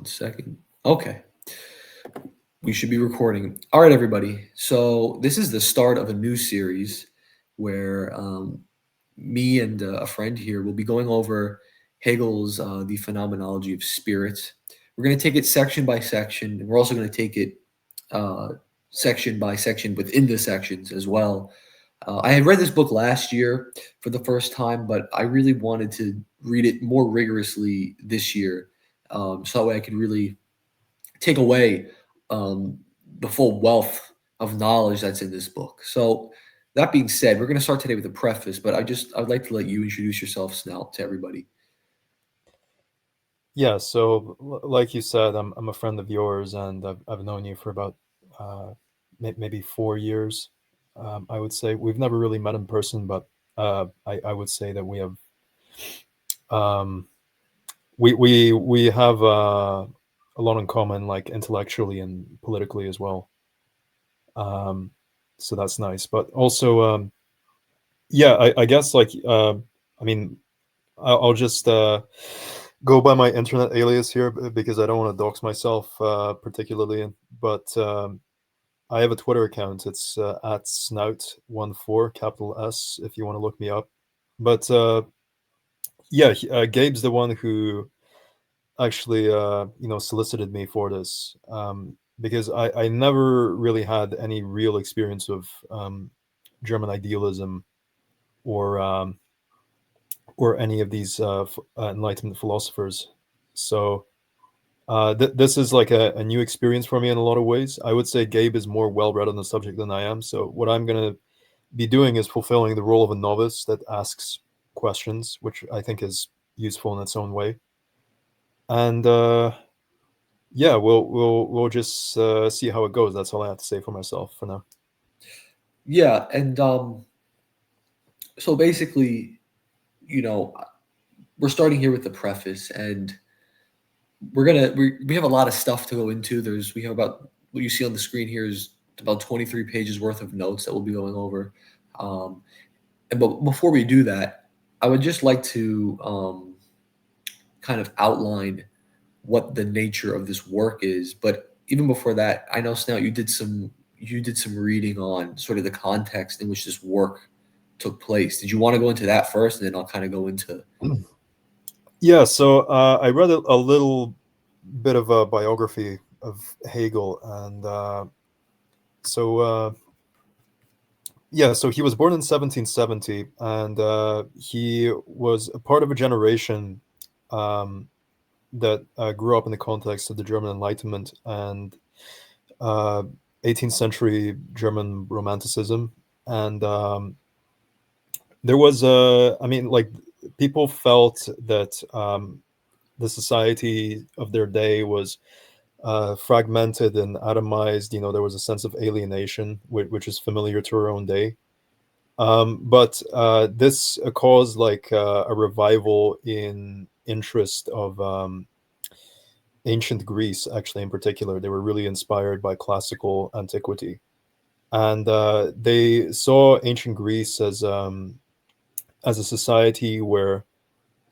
second. Okay, we should be recording. All right, everybody. So this is the start of a new series where me and a friend here will be going over Hegel's The Phenomenology of Spirit. We're going to take it section by section, and we're also going to take it uh, section by section within the sections as well. I had read this book last year for the first time, but I really wanted to read it more rigorously this year, so that way I could really take away um, the full wealth of knowledge that's in this book. So that being said, we're going to start today with a preface, but I'd like to let you introduce yourself now to everybody. Yeah, so like you said, I'm a friend of yours, and I've known you for about maybe 4 years. I would say we've never really met in person, but I would say that we have um, we have a lot in common, like intellectually and politically as well. Um, so that's nice. But also, yeah, I guess like I mean, I'll just go by my internet alias here because I don't want to dox myself particularly. But I have a Twitter account. It's at snout14 capital S if you want to look me up. But yeah, Gabe's the one who actually solicited me for this, because I never really had any real experience of German idealism or any of these Enlightenment philosophers. So this is like a new experience for me in a lot of ways. I would say Gabe is more well read on the subject than I am. So what I'm going to be doing is fulfilling the role of a novice that asks questions, which I think is useful in its own way. And yeah, we'll just see how it goes. That's all I have to say for myself for now. Yeah, and so basically, you know, we're starting here with the preface, and we have a lot of stuff to go into. We have about what you see on the screen here is about 23 pages worth of notes that we'll be going over. Um, but before we do that, I would just like to kind of outline what the nature of this work is. But even before that, I know Snout, you did some reading on sort of the context in which this work took place. Did you want to go into that first, and then I'll kind of go into. Yeah, so I read a little bit of a biography of Hegel, and so yeah, so he was born in 1770, and he was a part of a generation um, that grew up in the context of the German Enlightenment and uh, 18th century German Romanticism. And there was I mean, like, people felt that the society of their day was fragmented and atomized. There was a sense of alienation, which is familiar to our own day. But this caused like a revival in interest of ancient Greece, actually, in particular. They were really inspired by classical antiquity. And they saw ancient Greece as a society where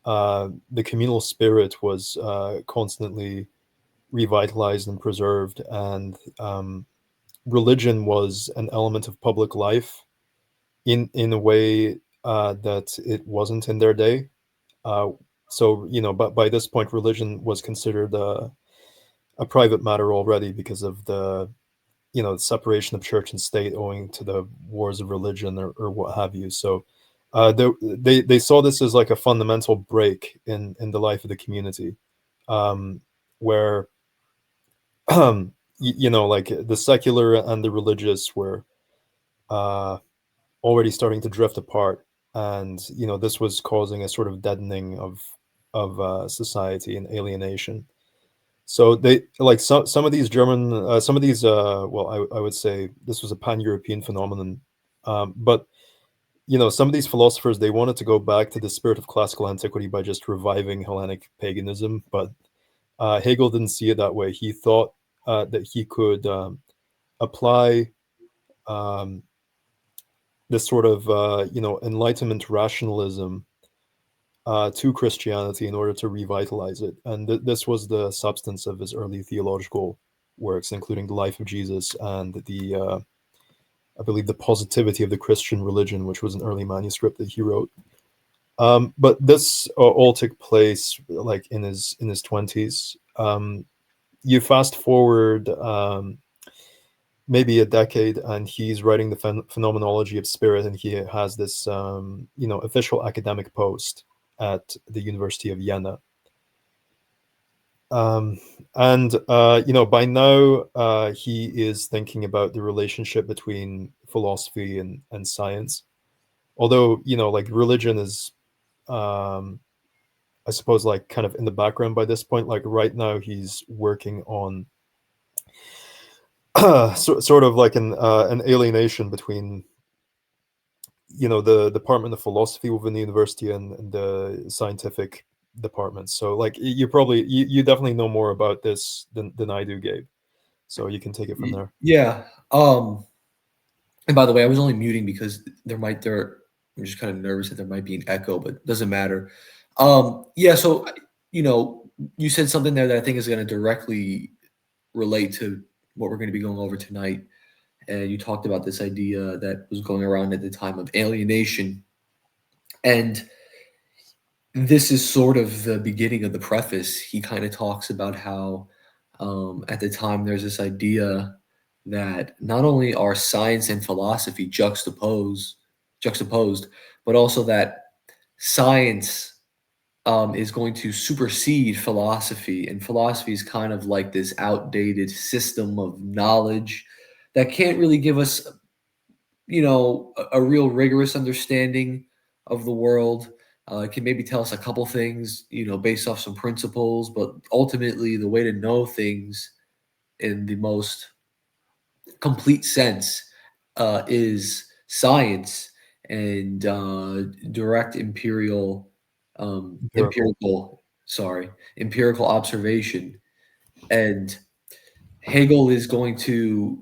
the communal spirit was constantly revitalized and preserved, and religion was an element of public life in a way that it wasn't in their day. Uh, so but by this point, religion was considered a private matter already because of the separation of church and state owing to the wars of religion, or what have you. So they saw this as like a fundamental break in the life of the community, where like the secular and the religious were uh, already starting to drift apart, and this was causing a sort of deadening of society and alienation. So they like some of these German some of these well, I would say this was a pan-European phenomenon, but some of these philosophers, they wanted to go back to the spirit of classical antiquity by just reviving Hellenic paganism, but Hegel didn't see it that way. He thought that he could apply um, this sort of Enlightenment rationalism to Christianity in order to revitalize it. And this was the substance of his early theological works, including the Life of Jesus and I believe, the Positivity of the Christian Religion, which was an early manuscript that he wrote. But this all took place like in his 20s. You fast forward maybe a decade, and he's writing the Phenomenology of Spirit, and he has this official academic post at the University of Vienna. And by now he is thinking about the relationship between philosophy and science. Although like religion is, I suppose, like kind of in the background by this point. Like right now, he's working on sort of like an alienation between the department of philosophy within the university and the scientific departments. So like you definitely know more about this than I do, Gabe. So you can take it from there. Yeah. And by the way, I was only muting because I'm just kind of nervous that there might be an echo, but it doesn't matter. Yeah, so you said something there that I think is going to directly relate to what we're going to be going over tonight. And you talked about this idea that was going around at the time of alienation. And this is sort of the beginning of the preface. He kind of talks about how at the time there's this idea that not only are science and philosophy juxtaposed, but also that science is going to supersede philosophy, and philosophy is kind of like this outdated system of knowledge that can't really give us, a real rigorous understanding of the world. It can maybe tell us a couple things, based off some principles, but ultimately the way to know things in the most complete sense is science and direct Empirical. empirical observation. And Hegel is going to,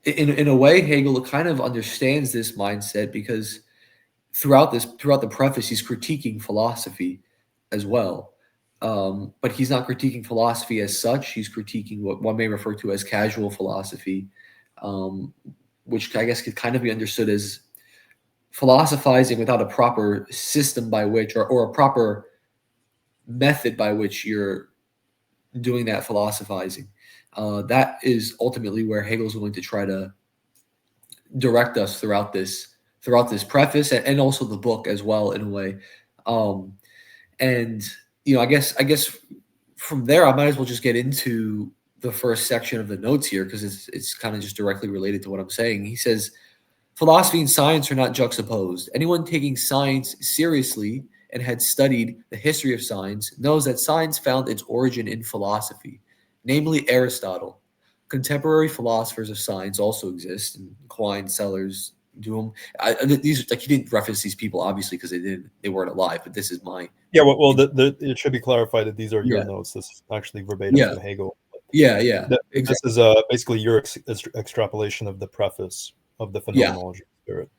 in a way, Hegel kind of understands this mindset because throughout the preface, he's critiquing philosophy as well. But he's not critiquing philosophy as such. He's critiquing what one may refer to as casual philosophy, um, which I guess could kind of be understood as philosophizing without a proper system by which, or a proper method by which you're doing that philosophizing. That is ultimately where Hegel's going to try to direct us throughout this preface and also the book as well in a way. Um, and I guess from there I might as well just get into the first section of the notes here because it's kind of just directly related to what I'm saying. He says philosophy and science are not juxtaposed. Anyone taking science seriously and had studied the history of science knows that science found its origin in philosophy, namely Aristotle. Contemporary philosophers of science also exist, and Quine, Sellers, Doom. These like he didn't reference these people obviously because they weren't alive, but this is my Yeah, well, it should be clarified that these are your yeah notes. This is actually verbatim yeah from Hegel. yeah This exactly is basically your extrapolation of the preface of the yeah. Phenomenology of Spirit.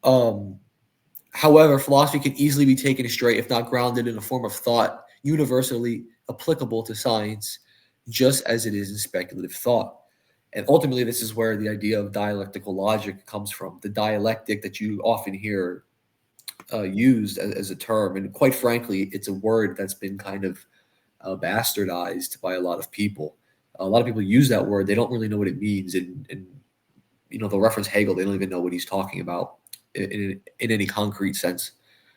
Um, However, philosophy can easily be taken straight if not grounded in a form of thought universally applicable to science, just as it is in speculative thought. And ultimately, this is where the idea of dialectical logic comes from. The dialectic that you often hear used as a term, and quite frankly, it's a word that's been kind of bastardized by a lot of people. A lot of people use that word; they don't really know what it means, and they'll reference Hegel; they don't even know what he's talking about in any concrete sense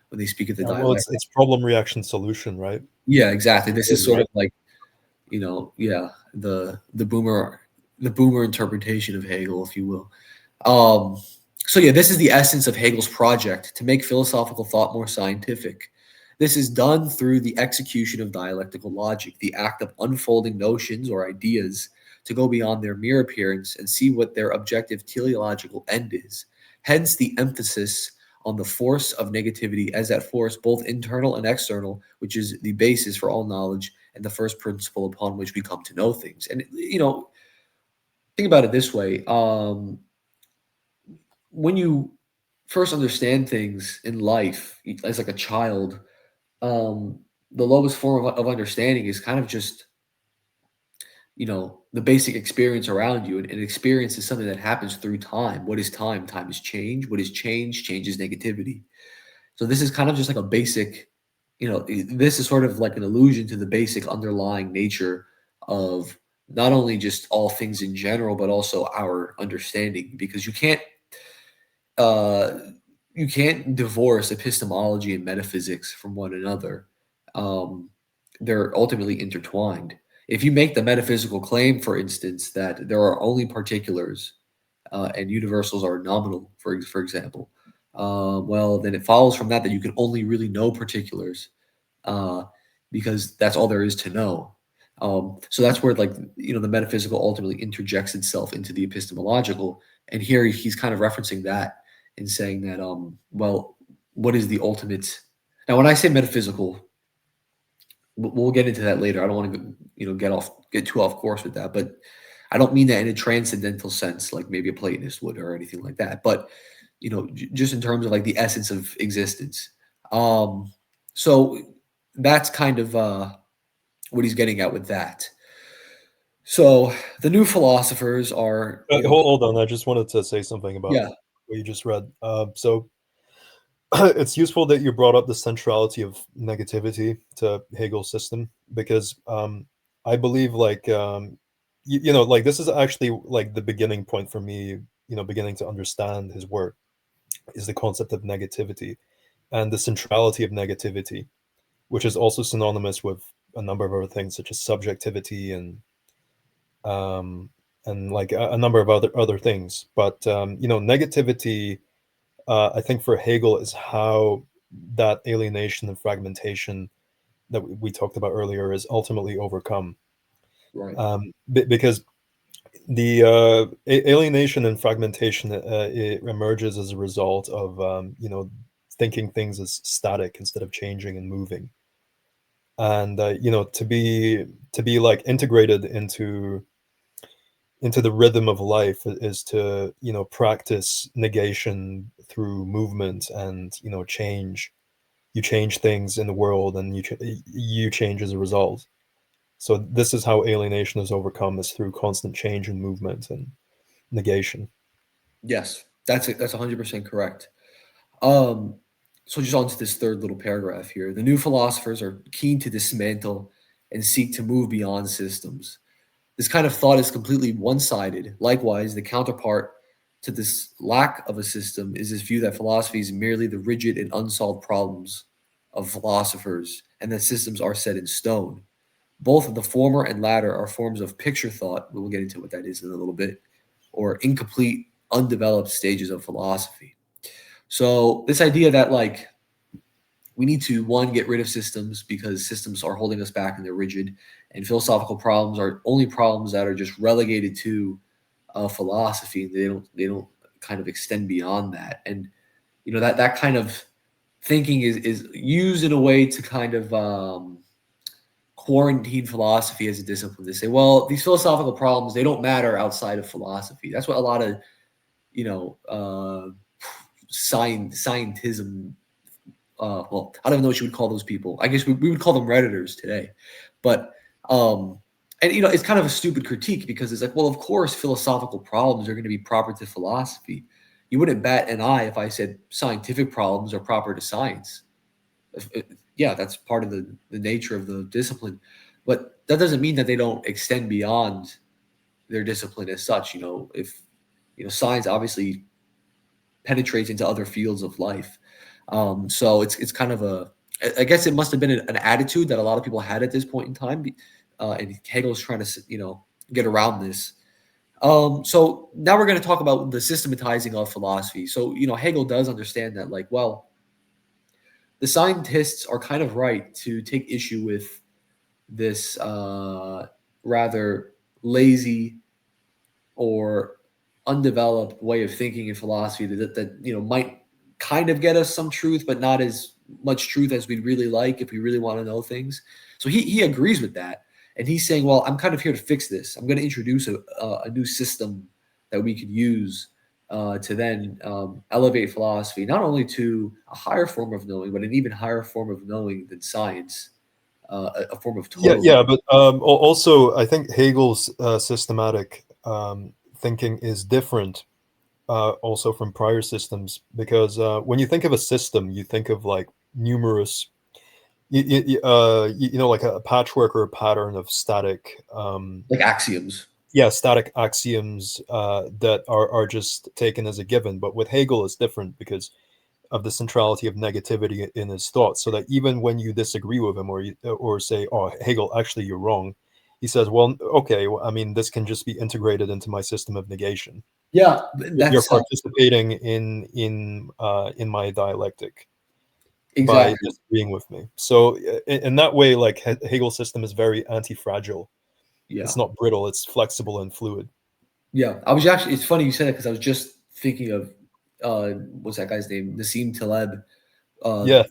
when they speak of the Well, dialect. it's problem reaction solution, right? Yeah, exactly. This is sort Right. of like yeah, the boomer interpretation of Hegel, if you will. Um, so yeah, this is the essence of Hegel's project to make philosophical thought more scientific. This is done through the execution of dialectical logic, the act of unfolding notions or ideas to go beyond their mere appearance and see what their objective teleological end is. Hence the emphasis on the force of negativity as that force, both internal and external, which is the basis for all knowledge and the first principle upon which we come to know things. And think about it this way: when you first understand things in life as like a child, um, the lowest form of understanding is kind of just, the basic experience around you. And experience is something that happens through time. What is time? Time is change. What is change? Change is negativity. So this is kind of just like a basic, this is sort of like an allusion to the basic underlying nature of not only just all things in general, but also our understanding, because uh, you can't divorce epistemology and metaphysics from one another. Um, they're ultimately intertwined. If you make the metaphysical claim, for instance, that there are only particulars and universals are nominal, for example, well, then it follows from that you can only really know particulars, uh, because that's all there is to know. So that's where, like, the metaphysical ultimately interjects itself into the epistemological, and here he's kind of referencing that and saying that, well, what is the ultimate? Now, when I say metaphysical, we'll get into that later. I don't want to, get too off course with that, but I don't mean that in a transcendental sense, like maybe a Platonist would or anything like that. But just in terms of like the essence of existence. So that's kind of what he's getting at with that. So the new philosophers are, Hold on, I just wanted to say something about yeah, what you just read. So it's useful that you brought up the centrality of negativity to Hegel's system, because I believe, like, like, this is actually like the beginning point for me, beginning to understand his work, is the concept of negativity and the centrality of negativity, which is also synonymous with a number of other things such as subjectivity um, and like a number of other things. But negativity, I think for Hegel, is how that alienation and fragmentation that we talked about earlier is ultimately overcome. right. Because the alienation and fragmentation, it emerges as a result of thinking things as static instead of changing and moving, and to be like integrated into the rhythm of life is to practice negation through movement and change. You change things in the world, and you change as a result. So this is how alienation is overcome, is through constant change and movement and negation. Yes, that's 100% correct. Um, so just on to this third little paragraph here. The new philosophers are keen to dismantle and seek to move beyond systems. This kind of thought is completely one sided. Likewise, the counterpart to this lack of a system is this view that philosophy is merely the rigid and unsolved problems of philosophers, and that systems are set in stone. Both of the former and latter are forms of picture thought. We'll get into what that is in a little bit, or incomplete, undeveloped stages of philosophy. So, this idea that, like, we need to, one, get rid of systems because systems are holding us back and they're rigid, and philosophical problems are only problems that are just relegated to philosophy. They don't kind of extend beyond that. And that kind of thinking is used in a way to kind of quarantine philosophy as a discipline. They say, well, these philosophical problems, they don't matter outside of philosophy. That's what a lot of you know scientism, well, I don't even know what you would call those people. I guess we would call them redditors today. But um and it's kind of a stupid critique, because it's like, well, of course philosophical problems are going to be proper to philosophy. You wouldn't bat an eye if I said scientific problems are proper to science. Yeah, that's part of the nature of the discipline, but that doesn't mean that they don't extend beyond their discipline as such. If science obviously penetrates into other fields of life. So it's kind of I guess it must have been an attitude that a lot of people had at this point in time, and Hegel's trying to get around this. So now we're going to talk about the systematizing of philosophy. So Hegel does understand that, like, well, the scientists are kind of right to take issue with this rather lazy or undeveloped way of thinking in philosophy that might kind of get us some truth, but not as much truth as we'd really like if we really want to know things. So he agrees with that, and he's saying, well, I'm kind of here to fix this. I'm going to introduce a new system that we could use to then elevate philosophy not only to a higher form of knowing, but an even higher form of knowing than science, a form of Yeah, total. yeah, but also I think Hegel's systematic thinking is different also from prior systems because when you think of a system, you think of like numerous, you know, like a patchwork or a pattern of static, Like axioms. yeah, static axioms that are just taken as a given. But with Hegel, it's different because of the centrality of negativity in his thoughts, so that even when you disagree with him or say, "Oh, Hegel, actually, you're wrong," he says, "Well, okay, well, I mean, this can just be integrated into my system of negation. Yeah, You're that's participating in my dialectic by exactly. disagreeing with me." So, in that way, like Hegel's system is very anti-fragile. Yeah, It's not brittle; it's flexible and fluid. yeah. I was actually. It's funny you said that because I was just thinking of what's that guy's name? Nassim Taleb. Uh, Yeah,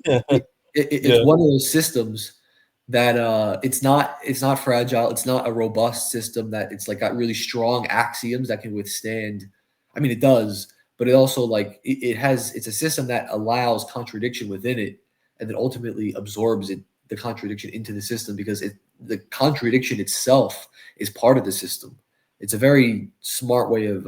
it's yeah, one of those systems that it's not fragile. It's not a robust system that it's like got really strong axioms that can withstand. I mean, it does, but it also like it has. It's a system that allows contradiction within it, and then ultimately absorbs it the contradiction into the system because the contradiction itself is part of the system. It's a very smart way of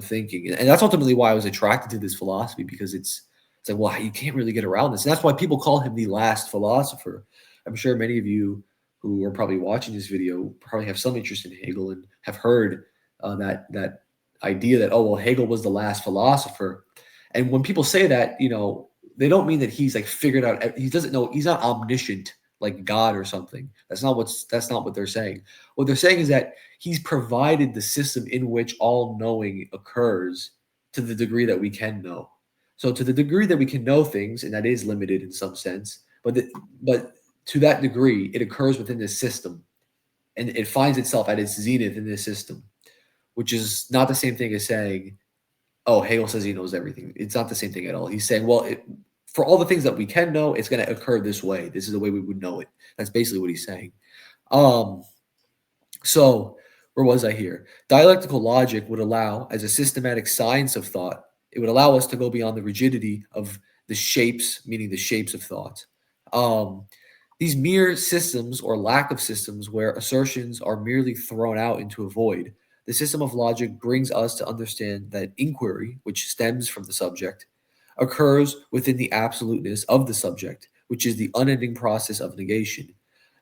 thinking, and that's ultimately why I was attracted to this philosophy because it's like, well, you can't really get around this. And that's why people call him the last philosopher. I'm sure many of you who are probably watching this video probably have some interest in Hegel and have heard that idea that, oh, well, Hegel was the last philosopher. And when people say that, they don't mean that he's like figured out. He doesn't know. He's not omniscient like God or something. That's not what they're saying. What they're saying is that he's provided the system in which all knowing occurs to the degree that we can know. So to the degree that we can know things, and that is limited in some sense, but to that degree, it occurs within this system, and it finds itself at its zenith in this system, which is not the same thing as saying, "Oh, Hegel says he knows everything." It's not the same thing at all. He's saying, "Well, for all the things that we can know, it's going to occur this way. This is the way we would know it." That's basically what he's saying. Um, so, where was I here? Dialectical logic would allow, as a systematic science of thought, it would allow us to go beyond the rigidity of the shapes, meaning the shapes of thought. Um, these mere systems or lack of systems where assertions are merely thrown out into a void. The system of logic brings us to understand that inquiry, which stems from the subject, occurs within the absoluteness of the subject, which is the unending process of negation.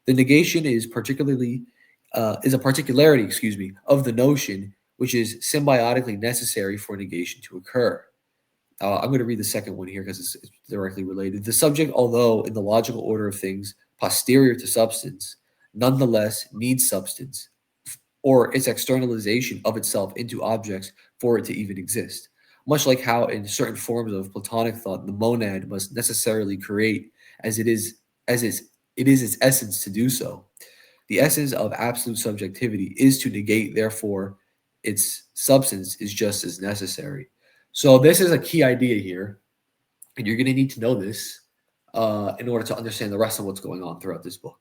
The negation is a particularity, of the notion which is symbiotically necessary for negation to occur. I'm going to read the second one here because it's directly related. The subject, although in the logical order of things posterior to substance, nonetheless needs substance or its externalization of itself into objects for it to even exist. Much like how in certain forms of Platonic thought, the monad must necessarily create as it is as it is its essence to do so. The essence of absolute subjectivity is to negate, therefore, its substance is just as necessary. So, this is a key idea here, and you're going to need to know this in order to understand the rest of what's going on throughout this book.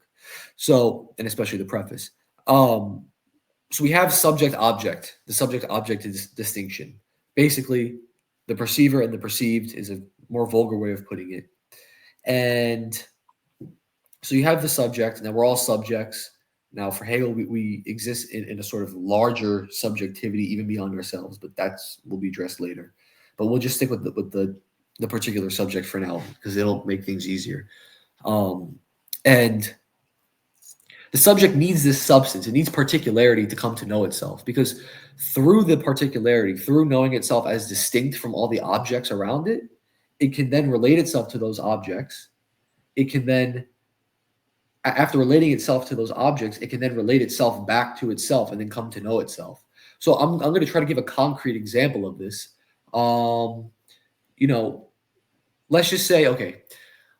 So, and especially the preface. Um, so, we have subject object. The subject object is distinction. Basically, the perceiver and the perceived is a more vulgar way of putting it. And so you have the subject, and then we're all subjects. Now, for Hegel, we exist in a sort of larger subjectivity, even beyond ourselves, but that's will be addressed later. But we'll just stick with the particular subject for now because it'll make things easier. And the subject needs this substance; it needs particularity to come to know itself, because through the particularity, through knowing itself as distinct from all the objects around it, it can then relate itself to those objects. It can then after relating itself to those objects, it can then relate itself back to itself and then come to know itself. So I'm going to try to give a concrete example of this. Um, you know, let's just say, okay,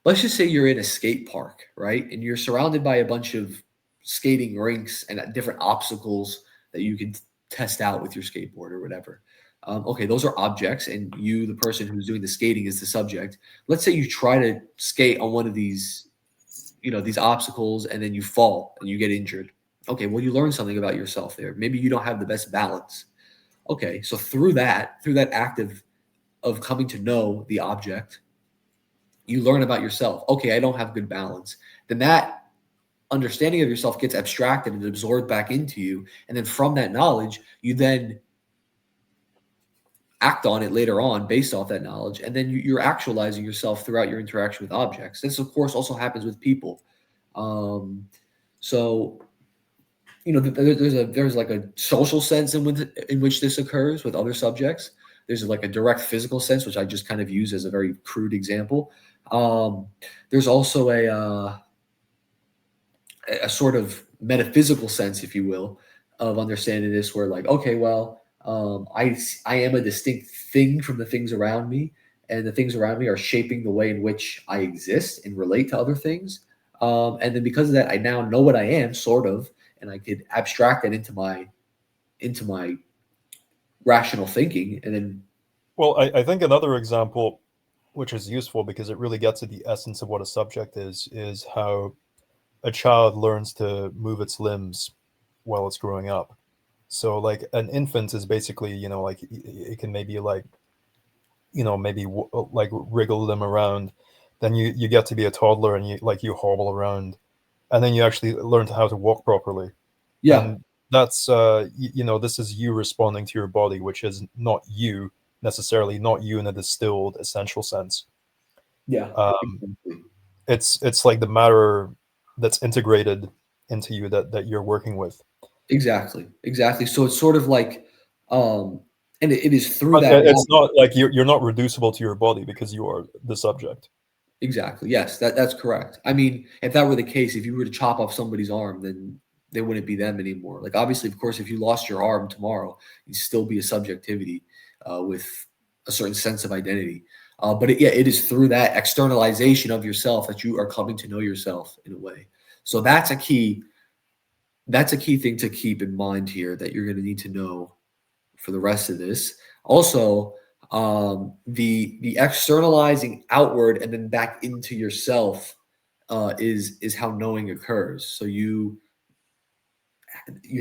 let's just say you're in a skate park, right? And you're surrounded by a bunch of skating rinks and different obstacles that you can test out with your skateboard or whatever. Okay, those are objects, and you, the person who's doing the skating, is the subject. Let's say you try to skate on one of these obstacles and then you fall and you get injured. Okay, well, you learn something about yourself there. Maybe you don't have the best balance. Okay, so through that act of coming to know the object, you learn about yourself. Okay, I don't have good balance. Then that understanding of yourself gets abstracted and absorbed back into you. And then from that knowledge, you then act on it later on based off that knowledge. And then you're actualizing yourself throughout your interaction with objects. This, of course, also happens with people. Um, so, there's like a social sense in which this occurs with other subjects. There's like a direct physical sense, which I just kind of use as a very crude example. Um, there's also a sort of metaphysical sense, if you will, of understanding this, where like, okay, well, I am a distinct thing from the things around me, and the things around me are shaping the way in which I exist and relate to other things. And then because of that, I now know what I am, sort of, and I could abstract that into my rational thinking, and then Well, I think another example, which is useful because it really gets at the essence of what a subject is how a child learns to move its limbs while it's growing up. So, like, an infant is basically, like, it can maybe, like, maybe like wriggle them around. Then you get to be a toddler and you hobble around, and then you actually learn how to walk properly. yeah, And that's this is you responding to your body, which is not you necessarily, not you in a distilled essential sense. yeah, um, exactly. it's like the matter that's integrated into you that you're working with. Exactly. So it's sort of like, and it is through But that it's knowledge. not like you're not reducible to your body because you are the subject. Exactly. Yes, that's correct. I mean, if that were the case, if you were to chop off somebody's arm, then they wouldn't be them anymore. Like obviously, of course, if you lost your arm tomorrow, you'd still be a subjectivity with a certain sense of identity. But yeah, it is through that externalization of yourself that you are coming to know yourself in a way. So that's a key. That's a key thing to keep in mind here that you're going to need to know for the rest of this. Also, the externalizing outward and then back into yourself is how knowing occurs. So you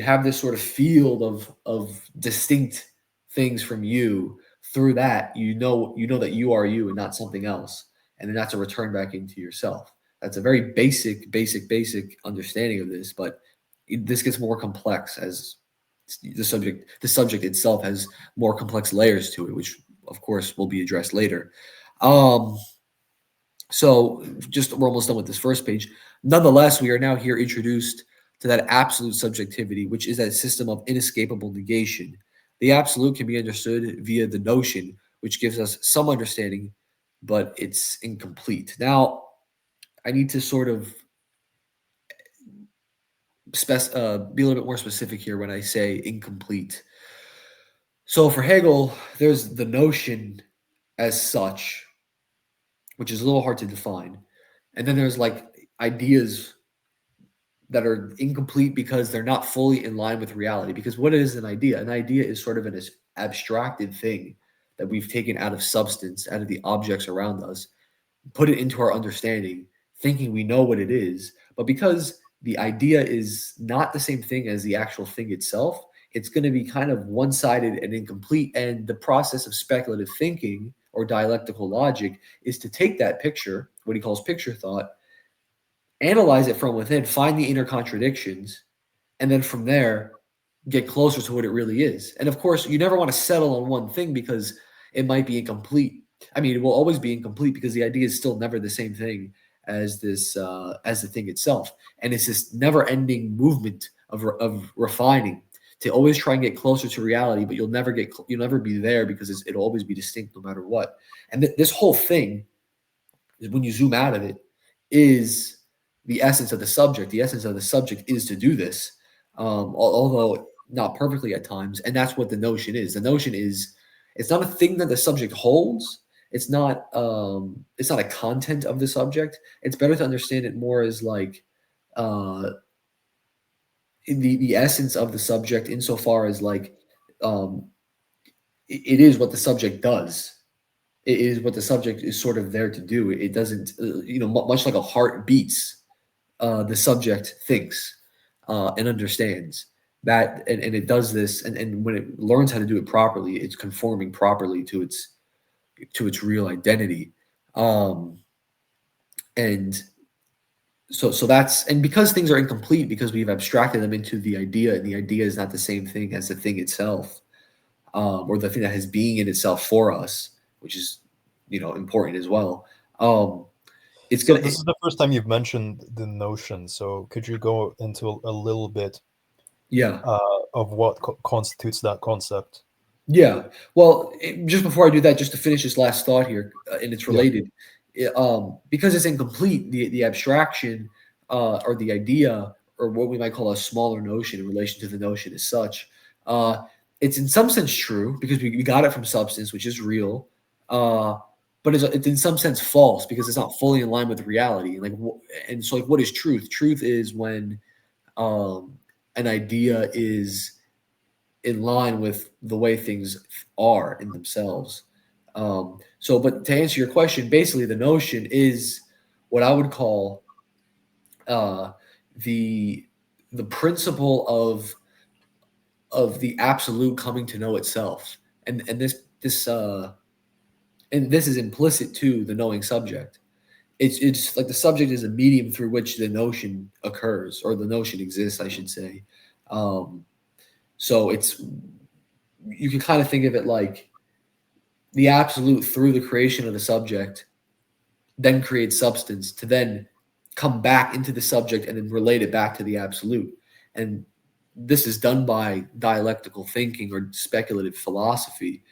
have this sort of field of distinct things from you. Through that, you know that you are you and not something else, and then that's a return back into yourself. That's a very basic understanding of this, but this gets more complex as the subject itself has more complex layers to it, which of course will be addressed later. Um, so just we're almost done with this first page. Nonetheless, we are now here introduced to that absolute subjectivity, which is that system of inescapable negation. The absolute can be understood via the notion, which gives us some understanding, but it's incomplete. Now, I need to sort of be a little bit more specific here when I say incomplete. So for Hegel, there's the notion as such, which is a little hard to define. And then there's like ideas that are incomplete because they're not fully in line with reality. Because what is an idea? An idea is sort of an abstracted thing that we've taken out of substance, out of the objects around us, put it into our understanding, thinking we know what it is. But because the idea is not the same thing as the actual thing itself, it's going to be kind of one sided and incomplete. And the process of speculative thinking or dialectical logic is to take that picture, what he calls picture thought, analyze it from within, find the inner contradictions, and then from there get closer to what it really is. And of course, you never want to settle on one thing because it might be incomplete. I mean, it will always be incomplete because the idea is still never the same thing as the thing itself. And it's this never-ending movement of refining to always try and get closer to reality, but you'll never be there because it'll always be distinct no matter what. And this whole thing, when you zoom out of it, is the essence of the subject. The essence of the subject is to do this, although not perfectly at times. And that's what the notion is. The notion is it's not a thing that the subject holds. It's not a content of the subject. It's better to understand it more as like uh, the essence of the subject, insofar as like um, it is what the subject does. It is what the subject is sort of there to do. It doesn't, much like a heart beats, the subject thinks and understands. that and it does this, and when it learns how to do it properly, it's conforming properly to its real identity. um and so that's, and because things are incomplete, because we've abstracted them into the idea, and the idea is not the same thing as the thing itself, or the thing that has being in itself for us, which is important as well. um it's So gonna this is the first time you've mentioned the notion. So could you go into a little bit yeah. of what constitutes that concept? Yeah. Well, just before I do that, just to finish this last thought here, and it's Yeah. related, because it's incomplete, the abstraction, or the idea, or what we might call a smaller notion in relation to the notion as such, uh, it's in some sense true because we got it from substance, which is real, uh, but it's in some sense false because it's not fully in line with reality. And so, like, what is truth? Truth is when an idea is in line with the way things are in themselves. But to answer your question, basically the notion is what I would call uh, the the principle of the absolute coming to know itself, and this is implicit to the knowing subject. It's like the subject is a medium through which the notion occurs, or the notion exists, I should say. Um, so it's you can kind of think of it like the absolute through the creation of the subject then creates substance to then come back into the subject and then relate it back to the absolute. And this is done by dialectical thinking or speculative philosophy,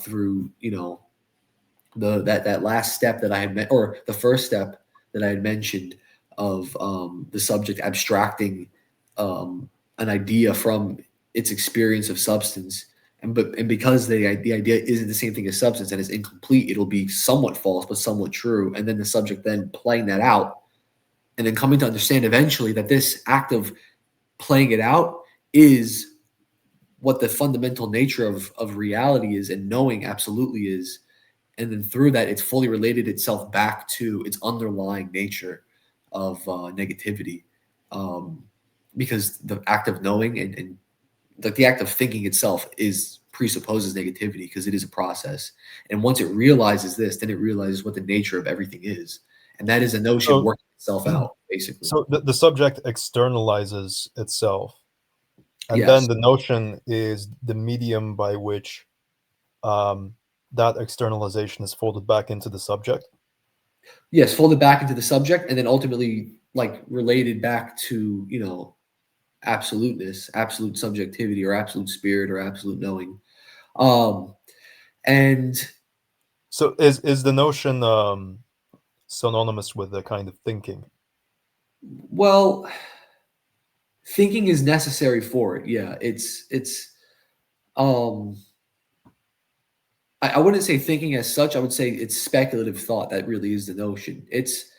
through that last step that I had or the first step that I had mentioned of the subject abstracting an idea from its experience of substance, and because the idea isn't the same thing as substance and is incomplete, it'll be somewhat false but somewhat true, and then the subject then playing that out and then coming to understand eventually that this act of playing it out is what the fundamental nature of reality is and knowing absolutely is, and then through that it's fully related itself back to its underlying nature of negativity, um, because the act of knowing and like the act of thinking itself is presupposes negativity because it is a process, and once it realizes this, then it realizes what the nature of everything is, and that is a notion So working itself out basically. so the subject externalizes itself, and then Yes. the notion is the medium by which um, that externalization is folded back into the subject. Yes, folded back into the subject and then ultimately like related back to absoluteness, absolute subjectivity, or absolute spirit, or absolute knowing. Um, and So is the notion synonymous with the kind of thinking? well, thinking is necessary for it. Yeah, it's. Um, I wouldn't say thinking as such. I would say it's speculative thought that really is the notion. It's,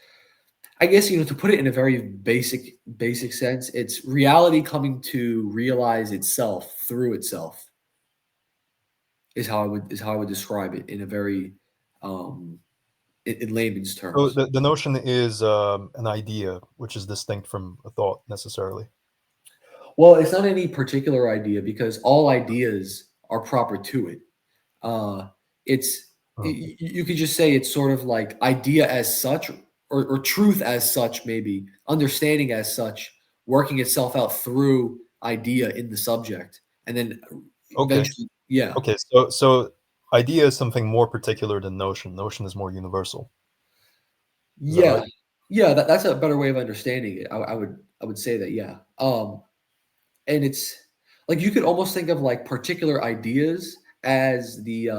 I guess, to put it in a very basic sense, it's reality coming to realize itself through itself is how I would describe it in a very um in layman's So terms. the notion is an idea which is distinct from a thought necessarily. Well, it's not any particular idea because all ideas are proper to it. Uh, it's Oh, you could just say it's sort of like idea as such, or truth as such, maybe understanding as such, working itself out through idea in the subject, and then okay. eventually, yeah, Okay. So idea is something more particular than notion. Notion is more universal. Is that yeah, right? yeah. That's a better way of understanding it. I would say that, yeah. And it's like you could almost think of like particular ideas as the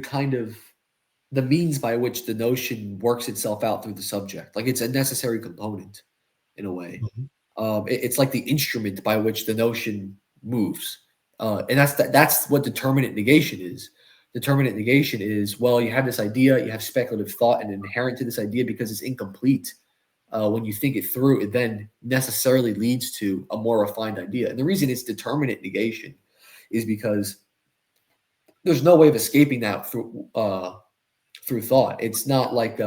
kind of the means by which the notion works itself out through the subject. Like it's a necessary component in a way. Mhm. It's like the instrument by which the notion moves, and that's what determinate negation is. Determinate negation is, well, you have this idea, you have speculative thought, and inherent to this idea because it's incomplete. When you think it through, it then necessarily leads to a more refined idea. And the reason it's determinate negation is because there's no way of escaping that through thought. It's not like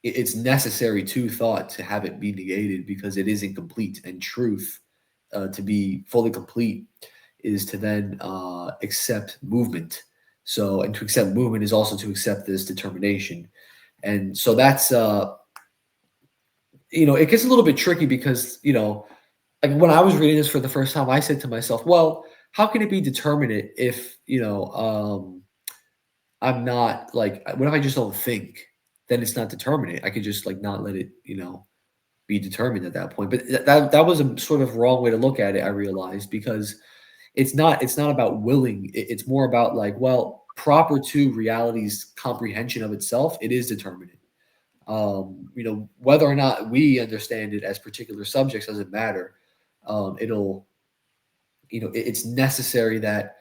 it's necessary to thought to have it be negated because it is incomplete, and truth to be fully complete is to then accept movement. So, and to accept movement is also to accept this determination. And so that's, it gets a little bit tricky because, like when I was reading this for the first time, I said to myself, well, how can it be determinate if, I'm not like, what if I just don't think? Then it's not determinate. I could just like not let it, be determined at that point. But that was a sort of wrong way to look at it, I realized, because it's not about willing. It's more about like, well, proper to reality's comprehension of itself, it is determinate. Whether or not we understand it as particular subjects doesn't matter. It'll it's necessary that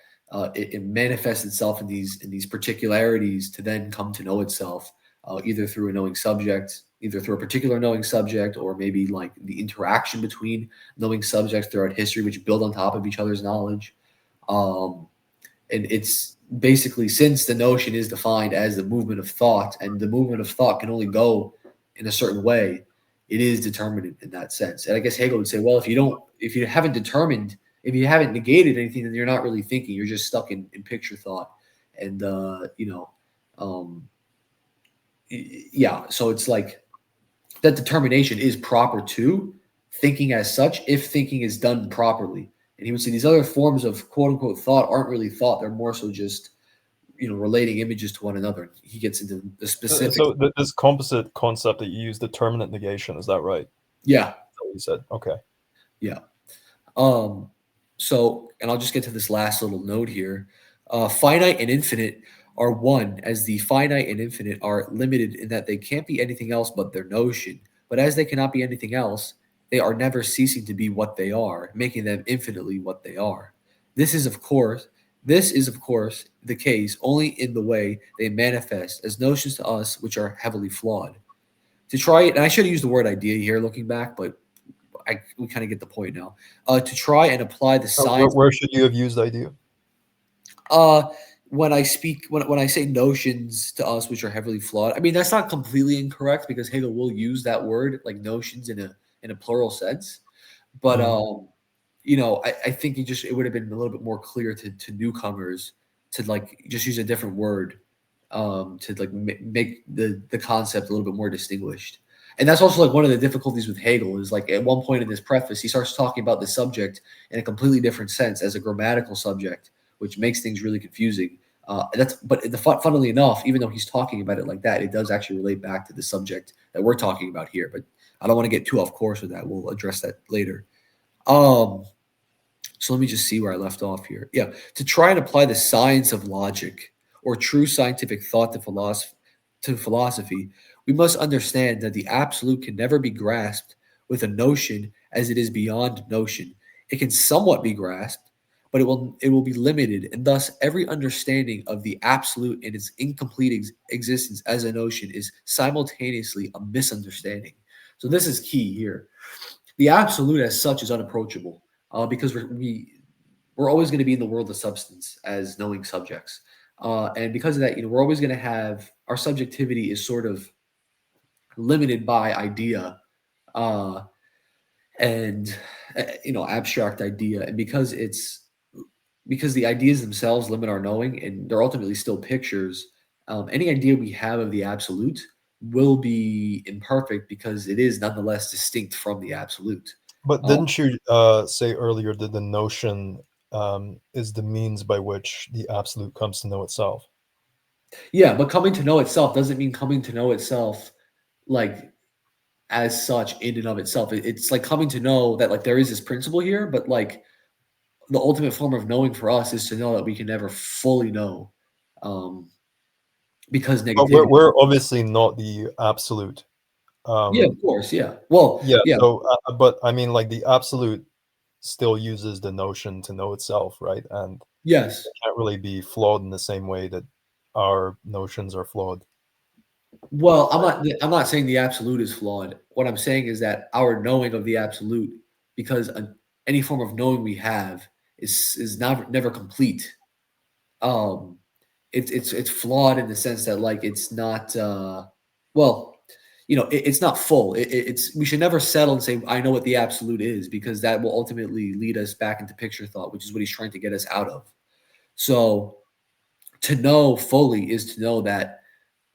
it manifests itself in these particularities to then come to know itself, either through a knowing subject, either through a particular knowing subject, or maybe like the interaction between knowing subjects throughout history, which build on top of each other's knowledge. Um, and it's basically, since the notion is defined as the movement of thought, and the movement of thought can only go in a certain way, it is determinate in that sense. And I guess Hegel would say, well, if you haven't determined, if you haven't negated anything, then you're not really thinking. You're just stuck in picture thought. And um, yeah. So it's like that determination is proper to thinking as such, if thinking is done properly. And he would say these other forms of quote unquote thought aren't really thought; they're more so just relating images to one another. He gets into the specifics. So this composite concept that you use, determinate negation, is that right? Yeah, That's what you said. Okay. yeah. Um, so, and I'll just get to this last little note here. Finite and infinite are one, as the finite and infinite are limited in that they can't be anything else but their notion. But as they cannot be anything else, they are never ceasing to be what they are, making them infinitely what they are. This is, of course, this is, of course, the case only in the way they manifest as notions to us, which are heavily flawed. To try it, and I should have used the word idea here looking back, but we kind of get the point now. To try and apply the science. Where should you have used idea? Uh, when I speak, when I say notions to us, which are heavily flawed, I mean that's not completely incorrect because Hegel will use that word like notions in a plural sense. But Mm. I think it would have been a little bit more clear to newcomers to like just use a different word, to like make the concept a little bit more distinguished. And that's also like one of the difficulties with Hegel is like at one point in this preface, he starts talking about the subject in a completely different sense as a grammatical subject, which makes things really confusing. Funnily enough, even though he's talking about it like that, it does actually relate back to the subject that we're talking about here. But I don't want to get too off course with that. We'll address that later. Um, so let me just see where I left off here. Yeah, to try and apply the science of logic or true scientific thought to philosophy, we must understand that the absolute can never be grasped with a notion as it is beyond notion. It can somewhat be grasped, but it will be limited, and thus every understanding of the absolute in its incomplete existence as a notion is simultaneously a misunderstanding. So this is key here. The absolute as such is unapproachable, because we're always going to be in the world of substance as knowing subjects, and because of that, we're always going to have our subjectivity is sort of limited by idea, uh, and abstract idea, and because the ideas themselves limit our knowing, and they're ultimately still pictures. Any idea we have of the absolute will be imperfect because it is nonetheless distinct from the absolute. But Uh, didn't you say earlier that the notion is the means by which the absolute comes to know itself? Yeah, but coming to know itself doesn't mean coming to know itself like as such in and of itself. It's like coming to know that like there is this principle here, but like the ultimate form of knowing for us is to know that we can never fully know, um, because But negativity. we're obviously not the absolute. Yeah, Um, of course. Yeah. Well, yeah. yeah. So, but I mean, like the absolute still uses the notion to know itself, right? And Yes. it can't really be flawed in the same way that our notions are flawed. Well, I'm not saying the absolute is flawed. What I'm saying is that our knowing of the absolute, because any form of knowing we have is never complete. It's flawed in the sense that like it's not well, it's not full. It's we should never settle and say I know what the absolute is, because that will ultimately lead us back into picture thought, which is what he's trying to get us out of. So to know fully is to know that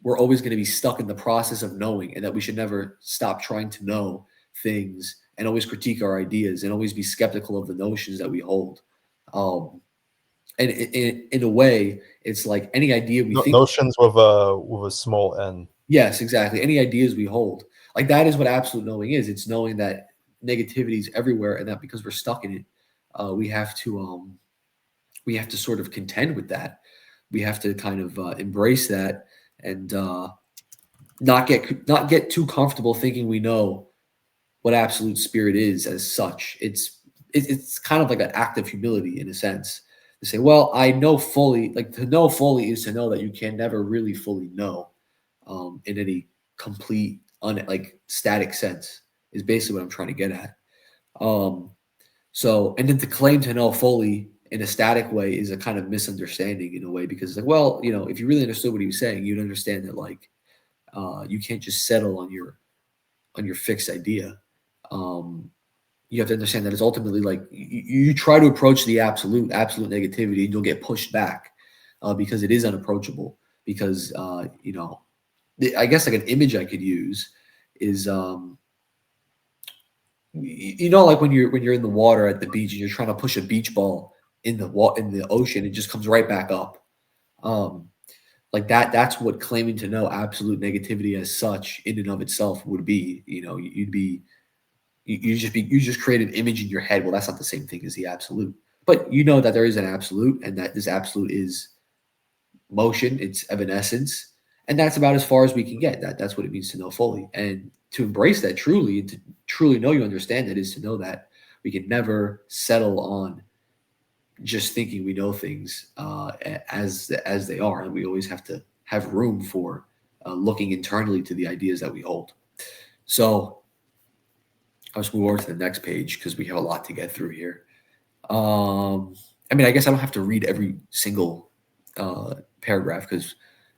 we're always going to be stuck in the process of knowing, and that we should never stop trying to know things, and always critique our ideas, and always be skeptical of the notions that we hold. And in a way, it's like any idea we think. Notions with a small n. Yes, exactly. Any ideas we hold, like that is what absolute knowing is. It's knowing that negativity is everywhere, and that because we're stuck in it, we have to sort of contend with that. We have to kind of embrace that, and not get too comfortable thinking we know what absolute spirit is as such. It's kind of like an act of humility in a sense, to say, well, I know fully. Like, to know fully is to know that you can never really fully know, in any complete like static sense, is basically what I'm trying to get at. Um, so, and then to claim to know fully in a static way is a kind of misunderstanding in a way, because it's like, well, if you really understood what he was saying, you'd understand that, like, you can't just settle on your fixed idea. Um, you have to understand that it's ultimately like you try to approach the absolute negativity, and you'll get pushed back, because it is unapproachable. Because I guess like an image I could use is, like when you're in the water at the beach, and you're trying to push a beach ball in the ocean, it just comes right back up. Um, like that's what claiming to know absolute negativity as such in and of itself would be. You'd be you just create an image in your head. Well, that's not the same thing as the absolute, but you know that there is an absolute, and that this absolute is motion, it's evanescence, and that's about as far as we can get. That's what it means to know fully, and to embrace that truly, and to truly know you understand it, is to know that we can never settle on just thinking we know things, as they are, and we always have to have room for looking internally to the ideas that we hold. So let's move over to the next page, because we have a lot to get through here. I mean, I guess I don't have to read every single paragraph, because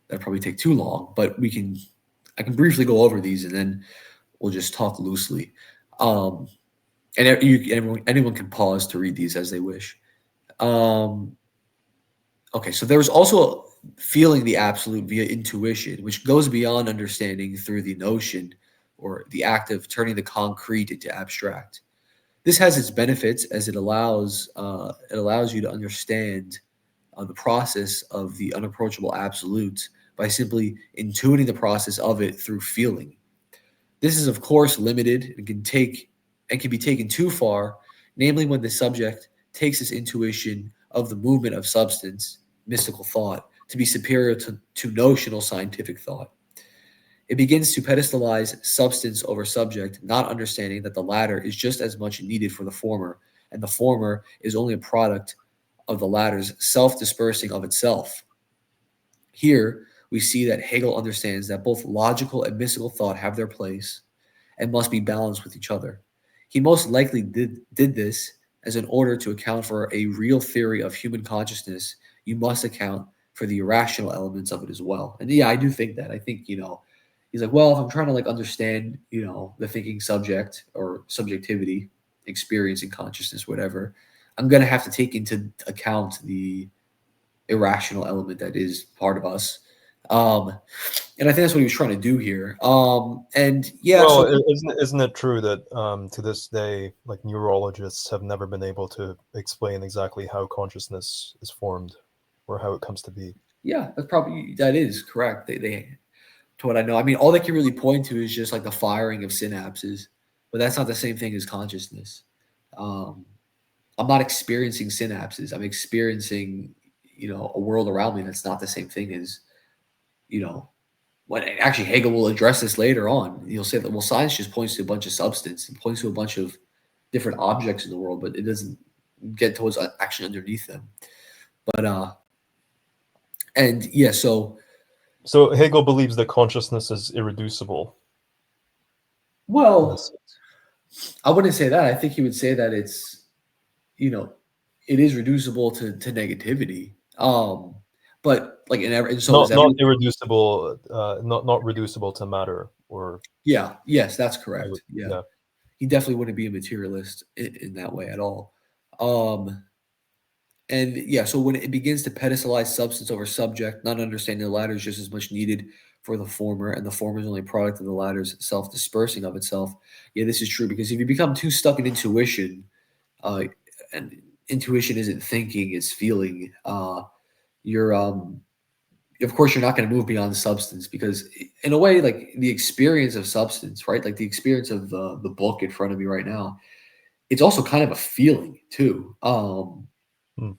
that'd probably take too long. But I can briefly go over these, and then we'll just talk loosely. Um, and anyone can pause to read these as they wish. Um, okay, so there was also feeling the absolute via intuition, which goes beyond understanding through the notion, or the act of turning the concrete into abstract. This has its benefits, as it allows you to understand the process of the unapproachable absolute by simply intuiting the process of it through feeling. This is, of course, limited, and can be taken too far, namely when the subject takes this intuition of the movement of substance, mystical thought, to be superior to notional scientific thought. It begins to pedestalize substance over subject, not understanding that the latter is just as much needed for the former, and the former is only a product of the latter's self dispersing of itself. Here, we see that Hegel understands that both logical and mystical thought have their place and must be balanced with each other. He most likely did this as in order to account for a real theory of human consciousness, you must account for the irrational elements of it as well. And yeah, I do think that. I think, he's like, well, if I'm trying to like understand, the thinking subject or subjectivity, experiencing consciousness, whatever, I'm gonna have to take into account the irrational element that is part of us. Um, and I think that's what he was trying to do here. And yeah, Well, so isn't it true that to this day, like neurologists have never been able to explain exactly how consciousness is formed or how it comes to be? yeah, that is correct. They to what I know, I mean, all they can really point to is just like the firing of synapses, but that's not the same thing as consciousness. Um, I'm not experiencing synapses. I'm experiencing, a world around me that's not the same thing as, you know, when actually Hegel will address this later on. He'll say that, well, science just points to a bunch of substance and points to a bunch of different objects in the world, but it doesn't get towards actually underneath them. But and yeah, so So Hegel believes that consciousness is irreducible in well, this sense. I wouldn't say that. I think he would say that you know, it is reducible to negativity. But like in so is Not every irreducible, not reducible to matter. or Yes, that's I would, correct. Yeah, yeah. he definitely wouldn't be a materialist in that way at all. Um, and yeah, so when it begins to pedestalize substance over subject, not understanding the latter is just as much needed for the former, and the former is only a product of the latter's self dispersing of itself. Yeah, this is true because if you become too stuck in intuition, and intuition isn't thinking, it's feeling. You're of course you're not going to move beyond substance because in a way like the experience of substance, right, like the experience of the book in front of me right now, it's also kind of a feeling too. Hmm.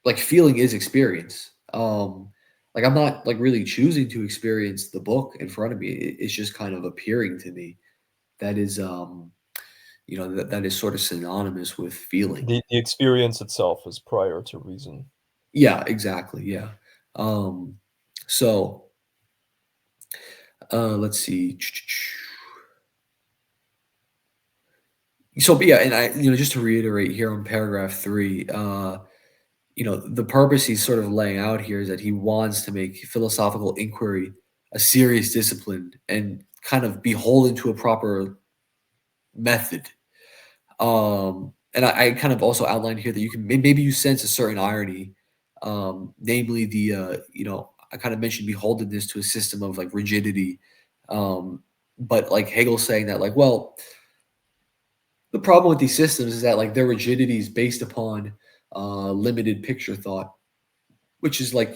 Like feeling is experience. Like I'm not like really choosing to experience the book in front of me. It's just kind of appearing to me. That is that is sort of synonymous with feeling. The experience itself is prior to reason. Yeah, exactly. Yeah. um so let's see. So, but yeah, and I, just to reiterate here on paragraph 3, the purpose he's sort of laying out here is that he wants to make philosophical inquiry a serious discipline and kind of beholden to a proper method. And I kind of also outlined here that you can maybe you sense a certain irony, namely I kind of mentioned beholdenness to a system of like rigidity, but like Hegel saying that like, well, the problem with these systems is that like their rigidity is based upon limited picture thought, which is like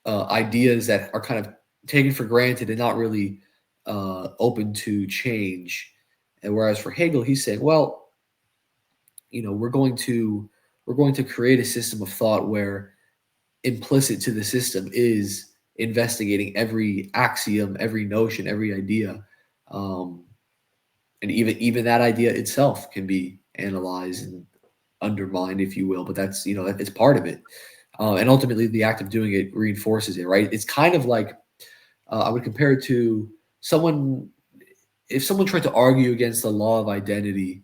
ideas that are kind of taken for granted and not really open to change. And whereas for Hegel, he's saying, well, we're going to create a system of thought where implicit to the system is investigating every axiom, every notion, every idea, um, and even that idea itself can be analyzed and undermined, if you will. But that's it's part of it, and ultimately the act of doing it reinforces it. Right? It's kind of like I would compare it to someone if someone tried to argue against the law of identity.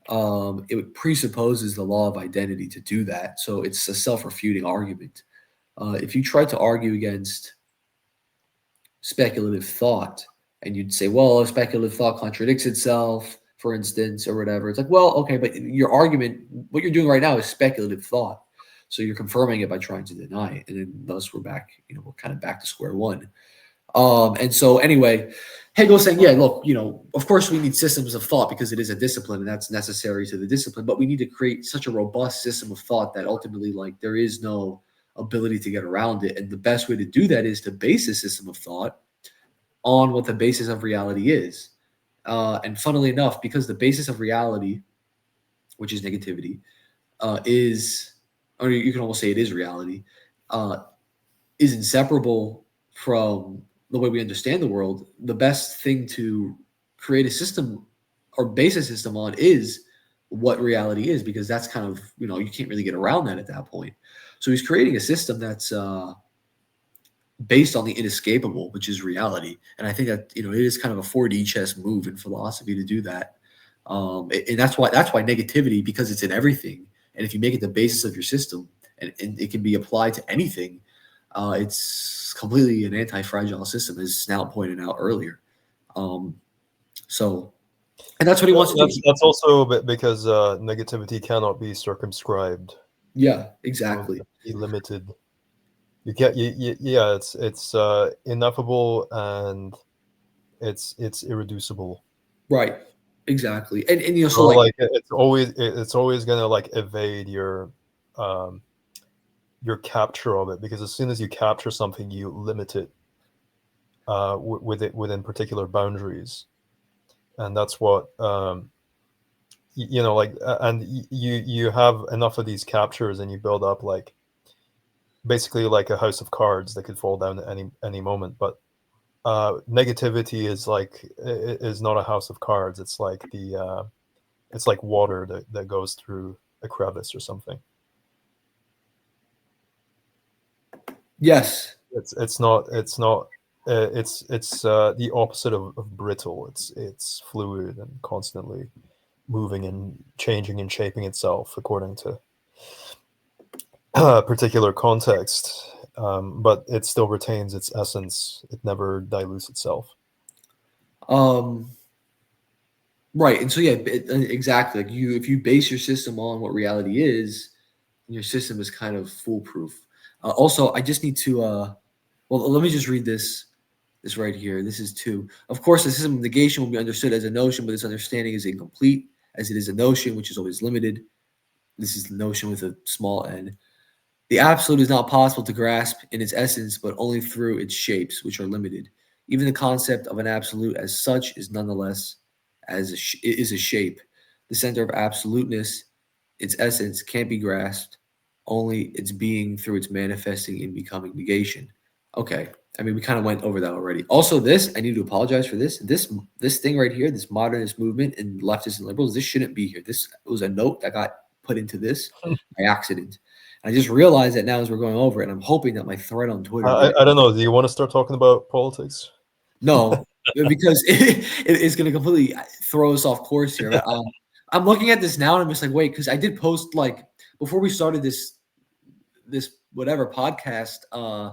It presupposes the law of identity to do that, so it's a self-refuting argument. If you try to argue against speculative thought and you'd say, well, speculative thought contradicts itself, for instance, or whatever, it's like, well, okay, but your argument, what you're doing right now is speculative thought, so you're confirming it by trying to deny it, and then thus we're back, we're kind of back to square one. And so anyway, Hegel's saying, yeah, look, of course we need systems of thought because it is a discipline and that's necessary to the discipline, but we need to create such a robust system of thought that ultimately like there is no ability to get around it. And the best way to do that is to base a system of thought on what the basis of reality is. And funnily enough, because the basis of reality, which is negativity, is, or you can almost say it is reality, uh, is inseparable from the way we understand the world, the best thing to create a system or base a system on is what reality is, because that's kind of, you can't really get around that at that point. So he's creating a system that's based on the inescapable, which is reality. And I think that, it is kind of a 4D chess move in philosophy to do that. And that's why negativity, because it's in everything. And if you make it the basis of your system and it can be applied to anything, it's completely an anti-fragile system, as Snout pointed out earlier. Um, so, and that's what he wants to do. That's also because negativity cannot be circumscribed. Yeah, So exactly. be limited. You can't. Yeah, it's ineffable and it's irreducible. Right. Exactly. And so So like, like it's always gonna like evade um your capture of it, because as soon as you capture something, you limit it with it within particular boundaries, and that's what like and you have enough of these captures and you build up like basically like a house of cards that could fall down at any moment. But negativity is not a house of cards. It's like it's like water that goes through a crevice or something. yes, It's not the opposite of brittle. It's fluid and constantly moving and changing and shaping itself according to a particular context, but it still retains its essence. It never dilutes itself. Um, right, and so yeah, exactly. Like you, if you base your system on what reality is, your system is kind of foolproof. Also, I just need to. Well, let me just read this right here. This is two. Of course, the system of negation will be understood as a notion, but this understanding is incomplete, as it is a notion which is always limited. This is the notion with a small n. The absolute is not possible to grasp in its essence, but only through its shapes, which are limited. Even the concept of an absolute as such is nonetheless is a shape. The center of absoluteness, its essence, can't be grasped, only its being through its manifesting in becoming negation. Okay. I mean, we kind of went over that already. Also, this I need to apologize for this. This thing right here, this modernist movement and leftists and liberals, this shouldn't be here. This was a note that got put into this by accident. I just realized that now as we're going over it, and I'm hoping that my thread on Twitter I, didn't. I don't know. Do you want to start talking about politics? No, because it's going to completely throw us off course here. But I'm looking at this now and I'm just like, wait, because I did post like before we started this whatever podcast. I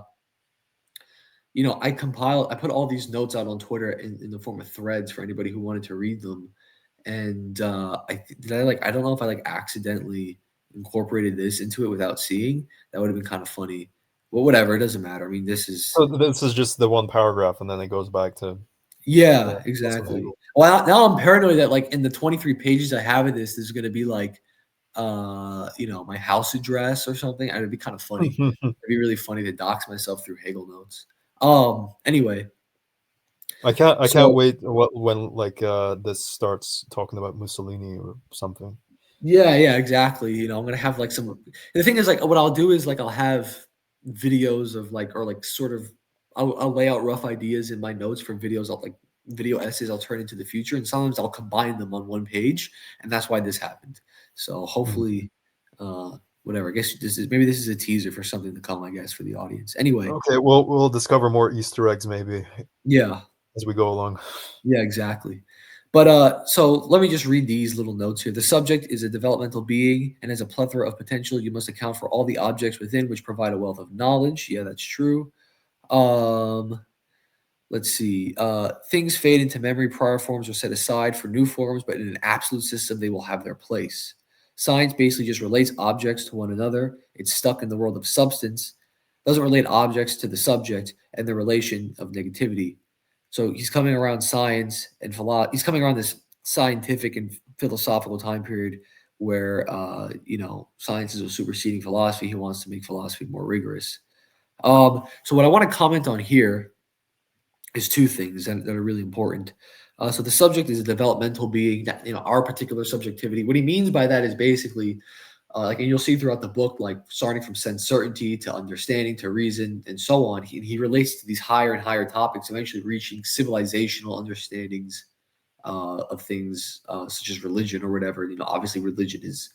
put all these notes out on Twitter in the form of threads for anybody who wanted to read them. And I don't know if I like accidentally incorporated this into it without seeing. That would have been kind of funny. Well, whatever, it doesn't matter. I mean, this is So this is just the one paragraph, and then it goes back to yeah, also exactly. Hegel. Well, now I'm paranoid that like in the 23 pages I have of this, there's gonna be like my house address or something. And it'd be kind of funny. It'd be really funny to dox myself through Hegel notes. Anyway, I can't so wait when like this starts talking about Mussolini or something. yeah, exactly. I'm gonna have like some. The thing is, like, what I'll do is like I'll have videos of like or like sort of I'll lay out rough ideas in my notes for videos. I'll like video essays I'll turn into the future, and sometimes I'll combine them on one page, and that's why this happened. So Mhm. hopefully, uh, whatever. I guess this is a teaser for something to come. I guess for the audience. Anyway, Okay, we'll discover more Easter eggs maybe yeah, as we go along. yeah, exactly. But so let me just read these little notes here. The subject is a developmental being and has a plethora of potential. You must account for all the objects within which provide a wealth of knowledge. Yeah, that's true. Um, let's see. Things fade into memory. Prior forms are set aside for new forms, but in an absolute system, they will have their place. Science basically just relates objects to one another. It's stuck in the world of substance, doesn't relate objects to the subject and the relation of negativity. So he's coming around science and he's coming around this scientific and philosophical time period where science is superseding philosophy. He wants to make philosophy more rigorous. So what I want to comment on here is two things that are really important. So the subject is a developmental being, that, our particular subjectivity. What he means by that is basically and you'll see throughout the book, like starting from sense certainty to understanding to reason and so on. He relates to these higher and higher topics, eventually reaching civilizational understandings of things such as religion or whatever. Obviously, religion is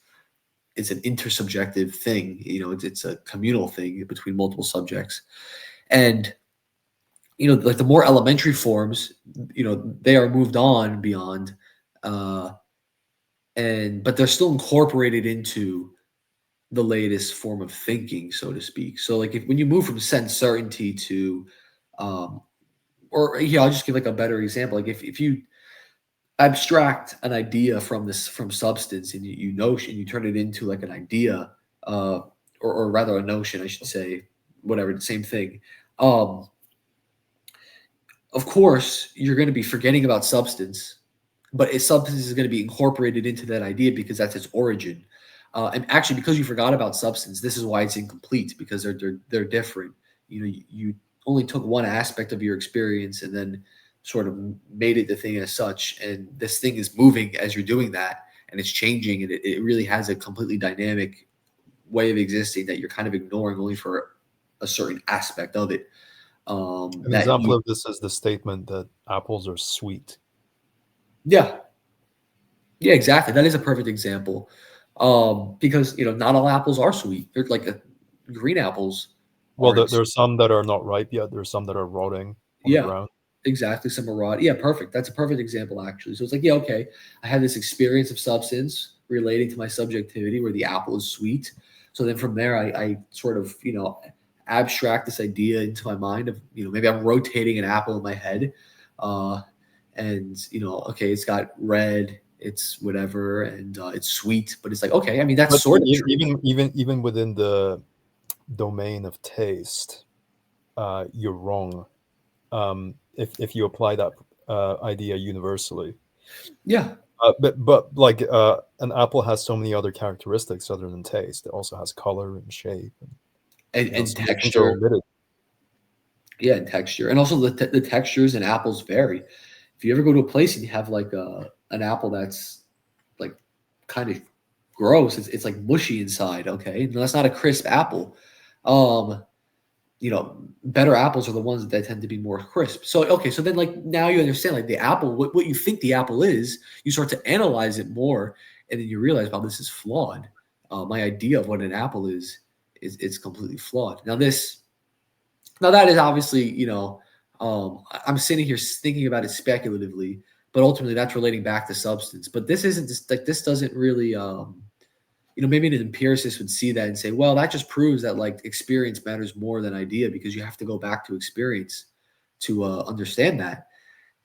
it's an intersubjective thing. It's a communal thing between multiple subjects, and like the more elementary forms, they are moved on beyond, uh, and but they're still incorporated into the latest form of thinking, so to speak. So like if when you move from sense certainty to um or yeah, I'll just give like a better example. Like if you abstract an idea from substance and you notion you turn it into like an idea, uh or rather a notion, I should say, whatever, the same thing. Um of course you're going to be forgetting about substance, but its substance is going to be incorporated into that idea because that's its origin. And actually, because you forgot about substance, this is why it's incomplete because they're different. You only took one aspect of your experience and then sort of made it the thing as such. And this thing is moving as you're doing that, and it's changing, and it really has a completely dynamic way of existing that you're kind of ignoring only for a certain aspect of it. An That example you, of this is the statement that apples are sweet. yeah, Yeah, exactly. That is a perfect example. Because not all apples are sweet. They're like green apples Well, aren't. there's some that are not ripe yet. There's some that are rotting on the Yeah, ground. exactly. Some are raw. Yeah, perfect. That's a perfect example actually. So it's like, yeah, okay. I had this experience of substance relating to my subjectivity where the apple is sweet. So then from there, I sort of abstract this idea into my mind of maybe I'm rotating an apple in my head, uh, and okay, it's got red, it's whatever, and it's sweet, but it's like, okay, I mean, that's But sort of true. even within the domain of taste, you're wrong. If you apply that idea universally. Yeah, But like an apple has so many other characteristics other than taste. It also has color and shape, and and some of the things are texture. omitted. Yeah, and texture, and also the textures in apples vary. If you ever go to a place and you have like an apple that's like kind of gross, it's like mushy inside. Okay, no, that's not a crisp apple. Um, better apples are the ones that tend to be more crisp. So okay, so then like now you understand like the apple, what you think the apple is, you start to analyze it more, and then you realize, wow, this is flawed. My idea of what an apple is it's completely flawed. Now that is obviously, I'm sitting here thinking about it speculatively, but ultimately that's relating back to substance. But this isn't just like this doesn't really, maybe an empiricist would see that and say, well, that just proves that like experience matters more than idea because you have to go back to experience to understand that.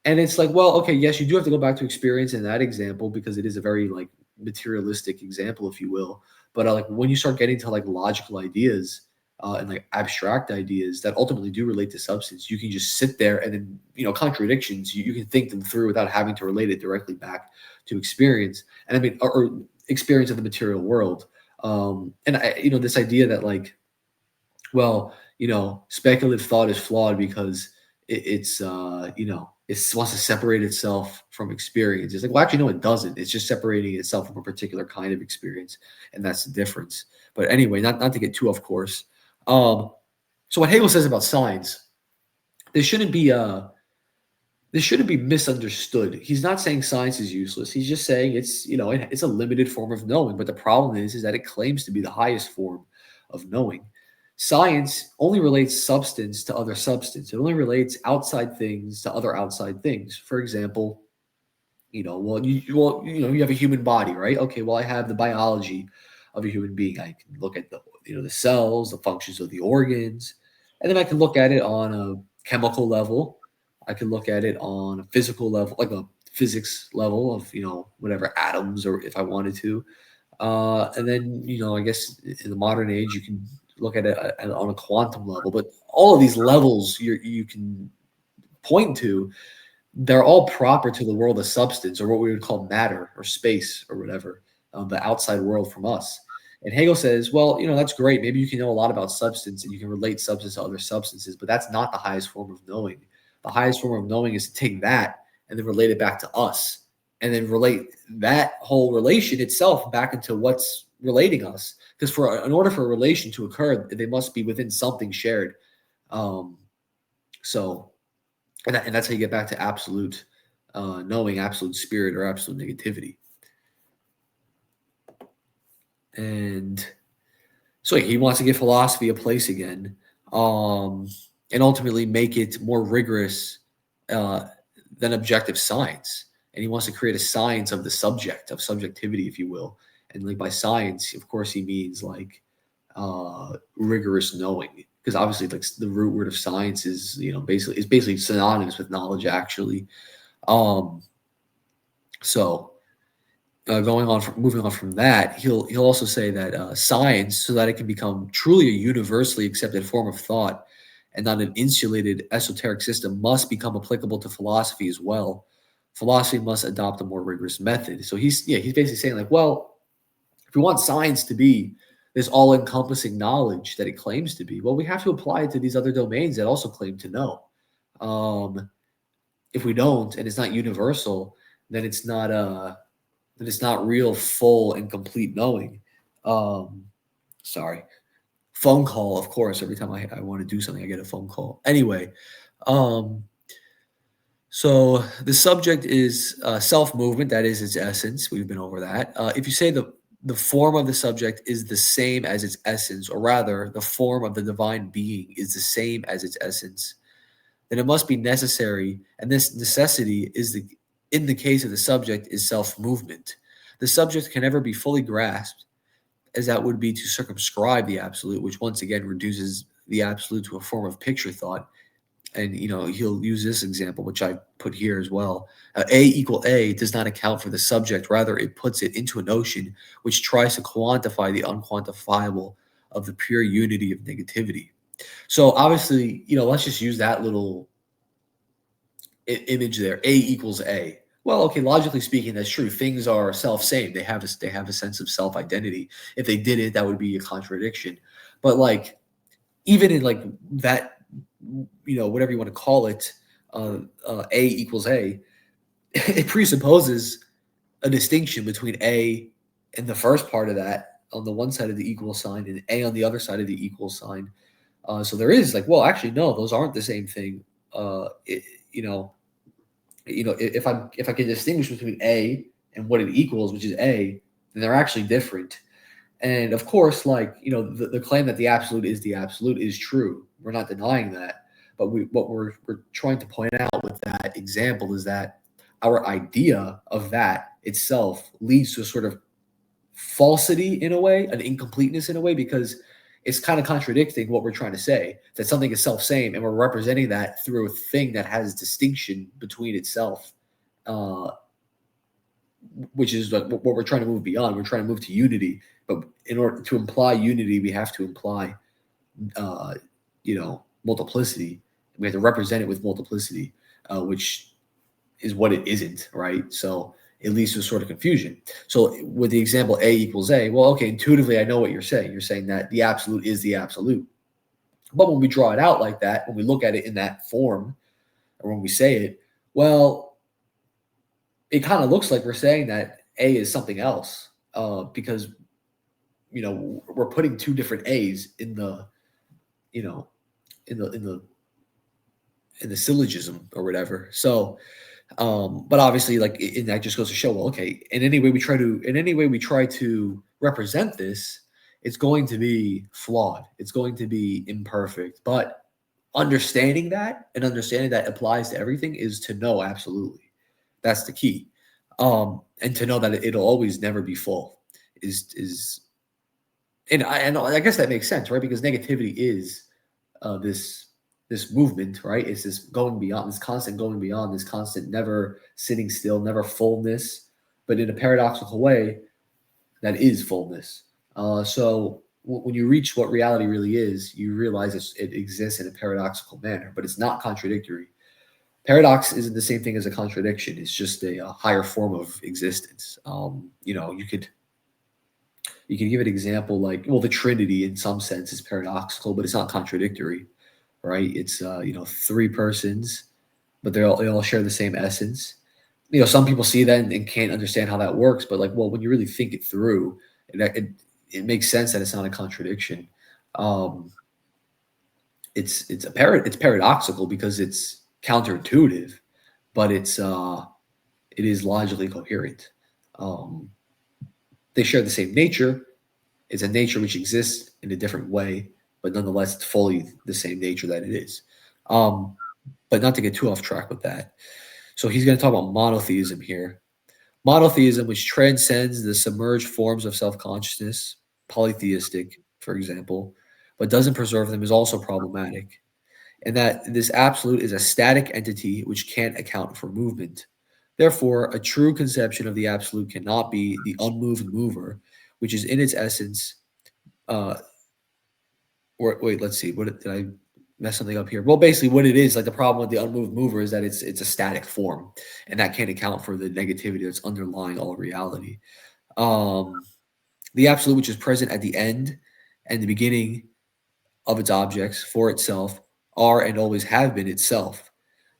And it's like, well, okay, yes, you do have to go back to experience in that example because it is a very like materialistic example, if you will. But like when you start getting to like logical ideas and like abstract ideas that ultimately do relate to substance, you can just sit there and then contradictions you can think them through without having to relate it directly back to experience. And I mean, or experience of the material world. And this idea that like, well, speculative thought is flawed because it wants to separate itself from experience. It's like, well, actually, no, it doesn't. It's just separating itself from a particular kind of experience, and that's the difference. But anyway, not to get too off course. Um, so what Hegel says about science, this shouldn't be this shouldn't be misunderstood. He's not saying science is useless. He's just saying it's a limited form of knowing. But the problem is that it claims to be the highest form of knowing. Science only relates substance to other substance. It only relates outside things to other outside things. For example, you have a human body, right? Okay, well, I have the biology of a human being. I can look at the cells, the functions of the organs, and then I can look at it on a chemical level. I can look at it on a physical level, like a physics level of whatever atoms, or if I wanted to. And then I guess in the modern age you can look at it on a quantum level. But all of these levels you can point to, they're all proper to the world of substance, or what we would call matter or space or whatever, the outside world from us. And Hegel says, well, that's great. Maybe you can know a lot about substance and you can relate substance to other substances, but that's not the highest form of knowing. The highest form of knowing is to take that and then relate it back to us, and then relate that whole relation itself back into what's relating us. Because in order for a relation to occur, they must be within something shared. Um, so and that's how you get back to absolute knowing, absolute spirit, or absolute negativity. And so he wants to give philosophy a place again, um, and ultimately make it more rigorous uh, than objective science. And he wants to create a science of the subject, of subjectivity, if you will. And like by science, of course, he means like rigorous knowing, because obviously, like the root word of science is basically synonymous with knowledge, actually. Um, so moving on from that, he'll also say that science, so that it can become truly a universally accepted form of thought and not an insulated esoteric system, must become applicable to philosophy as well. Philosophy must adopt a more rigorous method. So he's basically saying like, well, if we want science to be this all-encompassing knowledge that it claims to be, well, we have to apply it to these other domains that also claim to know. Um, if we don't, and it's not universal, then it's not real, full, and complete knowing. Um, sorry, phone call. Of course, every time I want to do something, I get a phone call. Anyway, um, so the subject is self movement. That is its essence. We've been over that. If you say the form of the subject is the same as its essence, or rather, the form of the divine being is the same as its essence, then it must be necessary, and this necessity is in the case of the subject is self-movement. The subject can never be fully grasped, as that would be to circumscribe the absolute, which once again reduces the absolute to a form of picture thought, And he'll use this example, which I put here as well. A equal A does not account for the subject, rather it puts it into a notion which tries to quantify the unquantifiable of the pure unity of negativity. So obviously, let's just use that little image there. A equals A. Well, okay, logically speaking, that's true. Things are self-same. They have a sense of self-identity. If they didn't, that would be a contradiction. But like, even in like that, whatever you want to call it, A equals A, it presupposes a distinction between A and the first part of that on the one side of the equal sign and A on the other side of the equal sign. So there is like, well, actually, no, those aren't the same thing. It, you know, if I can distinguish between A and what it equals, which is A, then they're actually different. And of course, like the claim that the absolute is true. We're not denying that. But what we're trying to point out with that example is that our idea of that itself leads to a sort of falsity in a way, an incompleteness in a way, because it's kind of contradicting what we're trying to say, that something is self-same and we're representing that through a thing that has distinction between itself, uh, which is like what we're trying to move beyond. We're trying to move to unity, but in order to imply unity, we have to imply, uh, multiplicity. We have to represent it with multiplicity, which is what it isn't, right? So it leads to a sort of confusion. So with the example A equals A, well, okay, intuitively I know what you're saying. You're saying that the absolute is the absolute. But when we draw it out like that, when we look at it in that form, or when we say it, well, it kind of looks like we're saying that A is something else, because we're putting two different A's in the you know in the syllogism or whatever. So but obviously, like, and that just goes to show, well, okay, in any way we try to represent this, it's going to be flawed. It's going to be imperfect. But understanding that applies to everything is to know absolutely. That's the key. And to know that it'll always never be full is and I guess that makes sense, right? Because negativity is this movement, right? It's this going beyond, this constant going beyond, this constant never sitting still, never fullness, but in a paradoxical way, that is fullness. So when you reach what reality really is, you realize it exists in a paradoxical manner, but it's not contradictory. Paradox isn't the same thing as a contradiction. It's just a higher form of existence. You could give an example like, well, the Trinity in some sense is paradoxical, but it's not contradictory, right? It's three persons, but they all share the same essence. Some people see that and can't understand how that works, but like, well, when you really think it through, it makes sense that it's not a contradiction. Um, it's paradoxical because it's counterintuitive, but it is logically coherent. Um, they share the same nature. It's a nature which exists in a different way, but nonetheless, it's fully the same nature that it is. Um, but not to get too off track with that. So he's going to talk about monotheism here. Monotheism, which transcends the submerged forms of self consciousness, polytheistic, for example, but doesn't preserve them, is also problematic. And that this absolute is a static entity which can't account for movement. Therefore, a true conception of the absolute cannot be the unmoved mover, which is in its essence, uh, or wait, let's see, what did I mess something up here? Well, basically, what it is, like the problem with the unmoved mover is that it's a static form, and that can't account for the negativity that's underlying all reality. Um, the absolute, which is present at the end and the beginning of its objects for itself, are and always have been itself.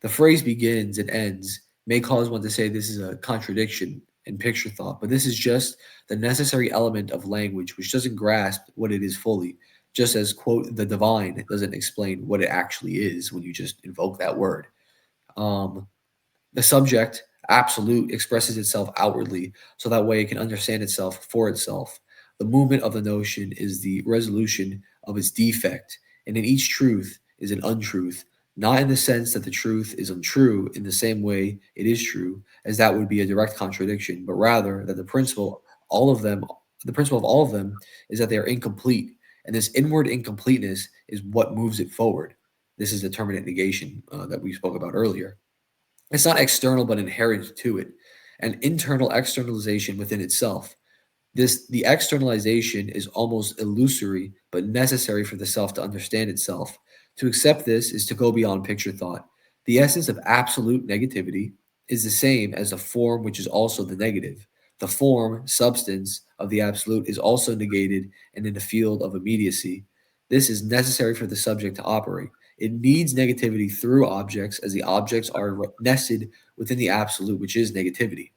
The phrase begins and ends may cause one to say this is a contradiction in picture thought, but this is just the necessary element of language which doesn't grasp what it is fully, just as, quote, the divine doesn't explain what it actually is when you just invoke that word. Um, the subject, absolute, expresses itself outwardly, so that way it can understand itself for itself. The movement of the notion is the resolution of its defect, and in each truth is an untruth, not in the sense that the truth is untrue in the same way it is true, as that would be a direct contradiction, but rather that the principle of all of them is that they are incomplete, and this inward incompleteness is what moves it forward. This is determinate negation that we spoke about earlier. It's not external but inherent to it, an internal externalization within itself. The externalization is almost illusory but necessary for the self to understand itself. To accept this is to go beyond picture thought. The essence of absolute negativity is the same as the form which is also the negative. The form, substance of the absolute is also negated and in the field of immediacy. This is necessary for the subject to operate. It needs negativity through objects as the objects are nested within the absolute, which is negativity.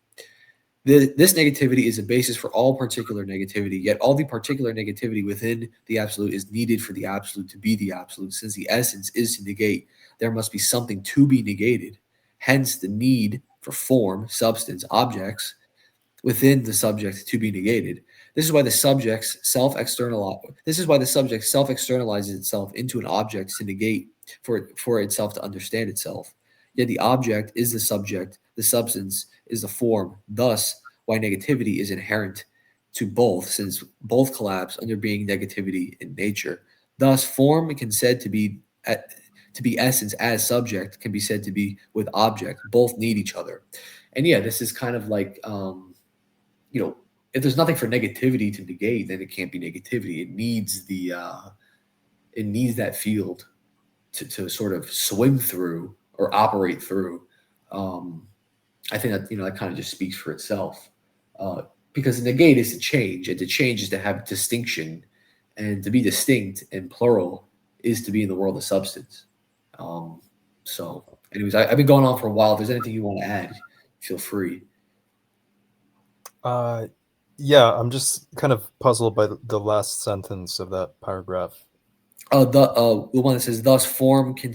This negativity is a basis for all particular negativity, yet all the particular negativity within the absolute is needed for the absolute to be the absolute. Since the essence is to negate, there must be something to be negated. Hence, the need for form, substance, objects within the subject to be negated. This is why the subject's self-external. This is why the subject self-externalizes itself into an object to negate for itself to understand itself. Yet the object is the subject, the substance is the form. Thus, why negativity is inherent to both, since both collapse under being negativity in nature. Thus, form can said to be essence as subject can be said to be with object. Both need each other. And yeah, this is kind of like you know, if there's nothing for negativity to negate, then it can't be negativity. It needs that field to sort of swim through or operate through. Um, I think that that kind of just speaks for itself. Uh, because negate is to change, and to change is to have distinction, and to be distinct and plural is to be in the world of substance. Um, so, anyways, I've been going on for a while. If there's anything you want to add, feel free. Uh, yeah, I'm just kind of puzzled by the last sentence of that paragraph. The one that says, "Thus, form can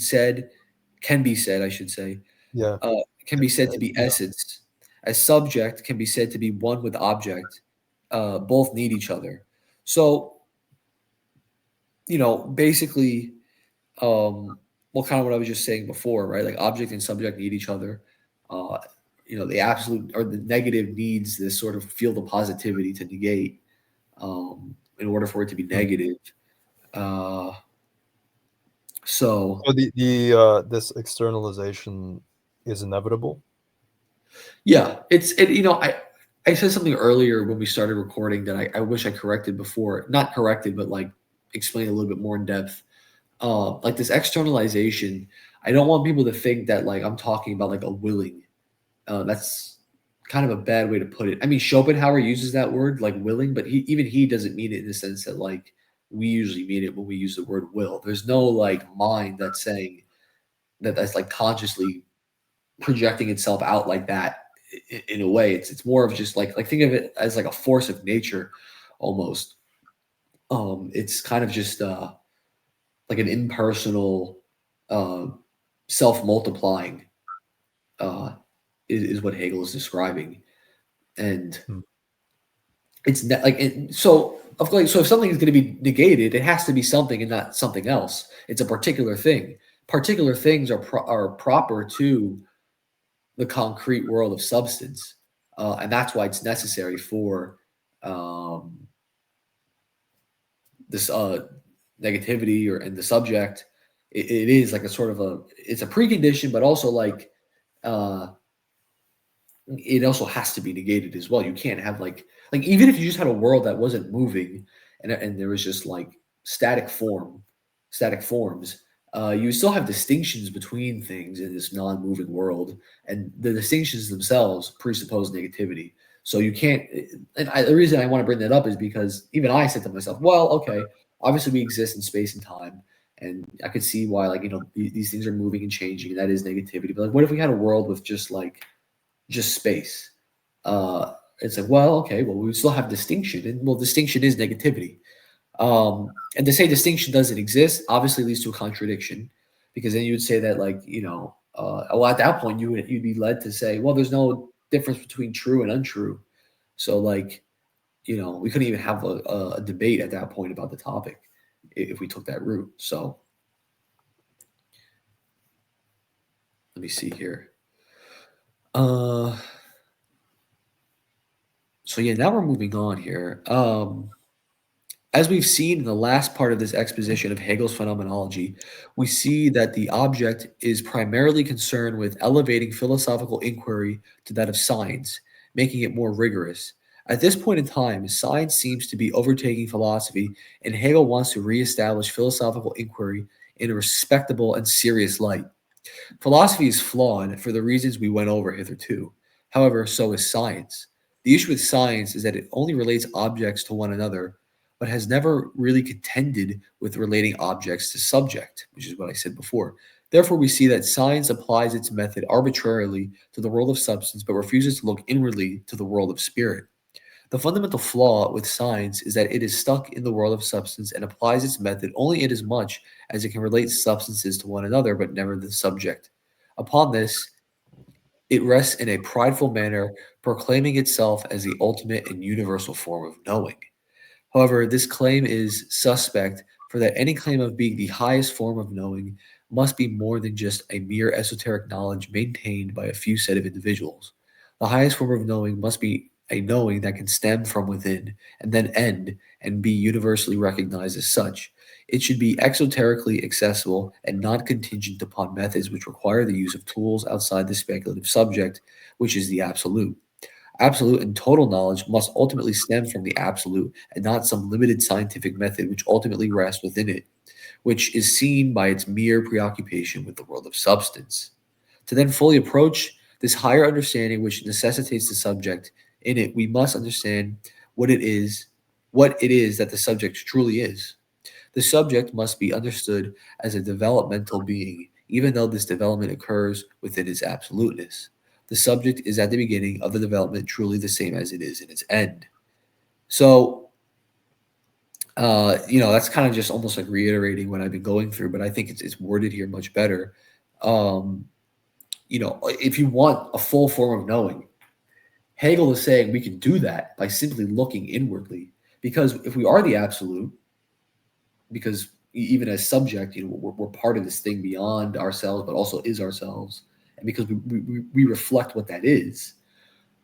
be said, I should say, Yeah, uh, can be said to be yeah. essence, as subject can be said to be one with object. Both need each other." So, basically, um, well, kind of what I was just saying before, right? Like object and subject need each other. Uh, the absolute or the negative needs this sort of field of positivity to negate, in order for it to be Hmm. negative. Uh, so. So the this externalization is inevitable. Yeah, I said something earlier when we started recording that I wish I corrected before. Not corrected, but like explain a little bit more in depth. Like this externalization, I don't want people to think that like I'm talking about like a willing. That's kind of a bad way to put it. I mean, Schopenhauer uses that word like willing, but he doesn't mean it in the sense that like we usually mean it when we use the word will. There's no like mind that's saying that's like consciously projecting itself out like that in a way. It's more of just like think of it as like a force of nature almost. It's kind of just like an impersonal uh self-multiplying uh is what Hegel is describing. And Hmm. it's like so of course, so if something is going to be negated, it has to be something and not something else. It's a particular thing. Particular things are proper to the concrete world of substance, and that's why it's necessary for um, this negativity or and the subject. It is like a sort of it's a precondition, but also like uh, it also has to be negated as well. You can't have like even if you just had a world that wasn't moving and there was just like static forms, you still have distinctions between things in this non-moving world, and the distinctions themselves presuppose negativity. So you can't. The reason I want to bring that up is because even I said to myself, well, okay, obviously we exist in space and time, and I could see why like these things are moving and changing, and that is negativity. But like, what if we had a world with just space? It's like, well, okay, well, we still have distinction, and well, distinction is negativity. And to say distinction doesn't exist obviously leads to a contradiction, because then you would say that, like, well, at that point, you'd be led to say, well, there's no difference between true and untrue. So, like, we couldn't even have a debate at that point about the topic if we took that route. So, let me see here. Uh, so yeah, now we're moving on here. As we've seen in the last part of this exposition of Hegel's phenomenology, we see that the object is primarily concerned with elevating philosophical inquiry to that of science, making it more rigorous. At this point in time, science seems to be overtaking philosophy, and Hegel wants to reestablish philosophical inquiry in a respectable and serious light. Philosophy is flawed for the reasons we went over hitherto. However, so is science. The issue with science is that it only relates objects to one another, but has never really contended with relating objects to subject, which is what I said before. Therefore, we see that science applies its method arbitrarily to the world of substance, but refuses to look inwardly to the world of spirit. The fundamental flaw with science is that it is stuck in the world of substance and applies its method only inasmuch as it can relate substances to one another, but never the subject. Upon this, it rests in a prideful manner, proclaiming itself as the ultimate and universal form of knowing. However, this claim is suspect, for that any claim of being the highest form of knowing must be more than just a mere esoteric knowledge maintained by a few set of individuals. The highest form of knowing must be a knowing that can stem from within and then end and be universally recognized as such. It should be exoterically accessible and not contingent upon methods which require the use of tools outside the speculative subject, which is the absolute. Absolute and total knowledge must ultimately stem from the absolute and not some limited scientific method which ultimately rests within it, which is seen by its mere preoccupation with the world of substance. To then fully approach this higher understanding which necessitates the subject, in it we must understand what it is, what it is that the subject truly is. The subject must be understood as a developmental being, even though this development occurs within its absoluteness. The subject is at the beginning of the development truly the same as it is in its end. So, that's kind of just almost like reiterating what I've been going through, but I think it's worded here much better. Um, if you want a full form of knowing, Hegel is saying we can do that by simply looking inwardly. Because if we are the absolute, because even as subject, we're part of this thing beyond ourselves, but also is ourselves. And because we reflect what that is,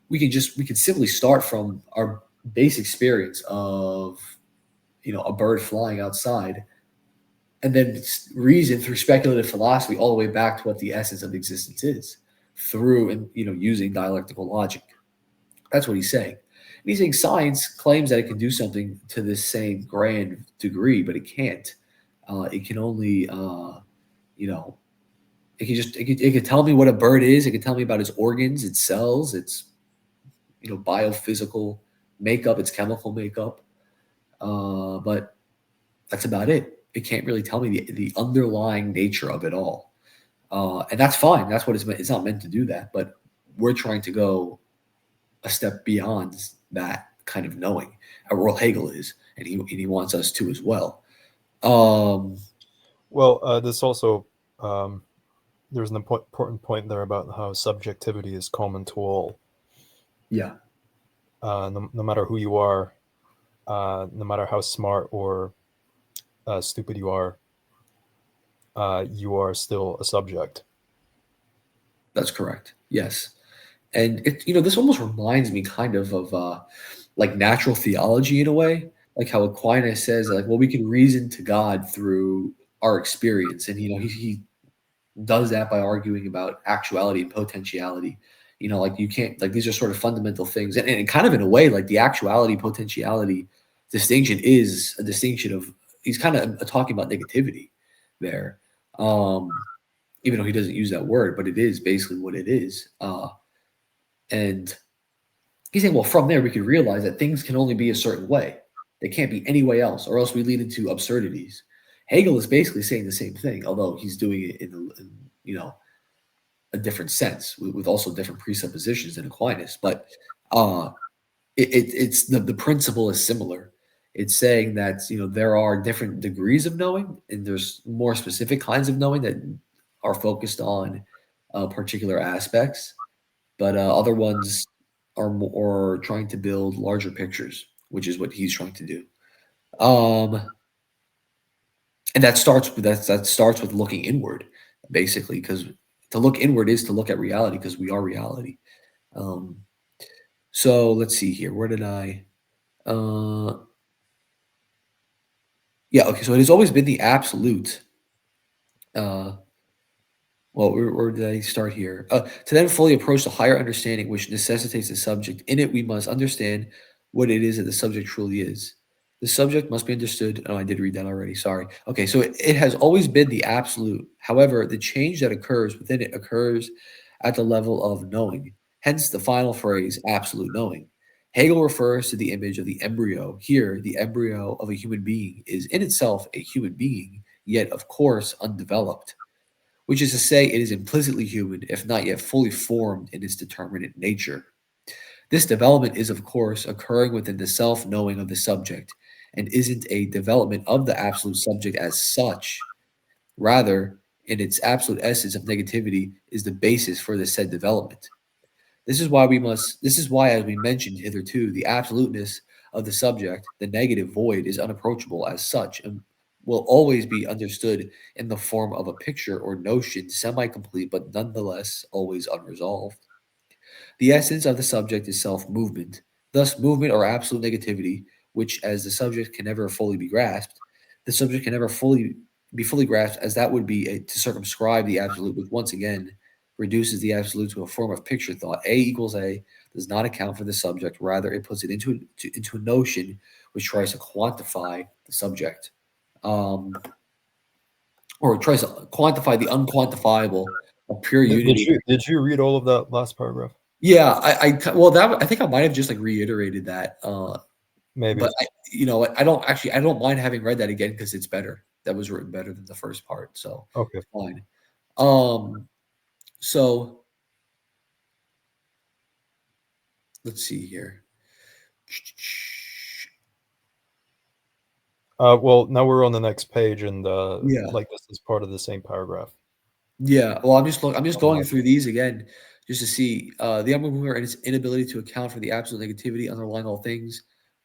we can simply start from our base experience of a bird flying outside, and then reason through speculative philosophy all the way back to what the essence of existence is through and using dialectical logic. That's what he's saying. And he's saying science claims that it can do something to this same grand degree, but it can't. It can only, you know, it can tell me what a bird is. It can tell me about its organs, its cells, its biophysical makeup, its chemical makeup. But that's about it. It can't really tell me the underlying nature of it all. And that's fine. That's what it's meant. It's not meant to do that. But we're trying to go a step beyond that kind of knowing. Well, Hegel is, and he wants us to as well. Um, Well, this also there's an important point there about how subjectivity is common to all, yeah, no matter who you are, no matter how smart or stupid you are still a subject. that's correct. Yes, and this almost reminds me kind of like natural theology in a way, like how Aquinas says like, well, we can reason to God through our experience, and he does that by arguing about actuality and potentiality. Like you can't, like, these are sort of fundamental things, and kind of in a way, like the actuality potentiality distinction is a distinction of, he's kind of talking about negativity there, even though he doesn't use that word, but it is basically what it is. And he's saying, well, from there we can realize that things can only be a certain way. They can't be any way else, or else we lead into absurdities. Hegel is basically saying the same thing, although he's doing it in a different sense with also different presuppositions than Aquinas. But uh, it's the principle is similar. It's saying that there are different degrees of knowing, and there's more specific kinds of knowing that are focused on particular aspects, but other ones are more trying to build larger pictures, which is what he's trying to do. Um, and that starts with looking inward, basically, because to look inward is to look at reality, because we are reality. Um, so let's see here. Where did I? Uh, Yeah, okay, so it has always been the absolute. Uh, well, where did I start here? To then fully approach the higher understanding which necessitates the subject. In it, we must understand what it is that the subject truly is. The subject must be understood. Oh, I did read that already. Sorry. Okay, so it has always been the absolute. However, the change that occurs within it occurs at the level of knowing. Hence the final phrase, absolute knowing. Hegel refers to the image of the embryo. Here, the embryo of a human being is in itself a human being, yet, of course, undeveloped, which is to say, it is implicitly human, if not yet fully formed in its determinate nature. This development is, of course, occurring within the self knowing of the subject, and isn't a development of the absolute subject as such. Rather, in its absolute essence of negativity, is the basis for the said development. This is why, as we mentioned hitherto, the absoluteness of the subject, the negative void, is unapproachable as such and will always be understood in the form of a picture or notion, semi complete but nonetheless always unresolved. The essence of the subject is self movement. Thus, movement or absolute negativity, which as the subject can never fully be grasped, the subject can never fully grasped, as that would be to circumscribe the absolute, which once again reduces the absolute to a form of picture thought. A equals A does not account for the subject; rather, it puts it into a notion which tries to quantify the subject, um, or it tries to quantify the unquantifiable of pure Did unity. you read all of that last paragraph? Yeah, well, that I think I might have just like reiterated that, Maybe. but I don't actually I don't mind having read that again because it's better. That was written better than the first part, so Okay. it's fine. Um, so let's see here. Well, now we're on the next page, and Yeah, like this is part of the same paragraph. yeah. Well, I'm just On going my through these again just to see the upward mover and its inability to account for the absolute negativity underlying all things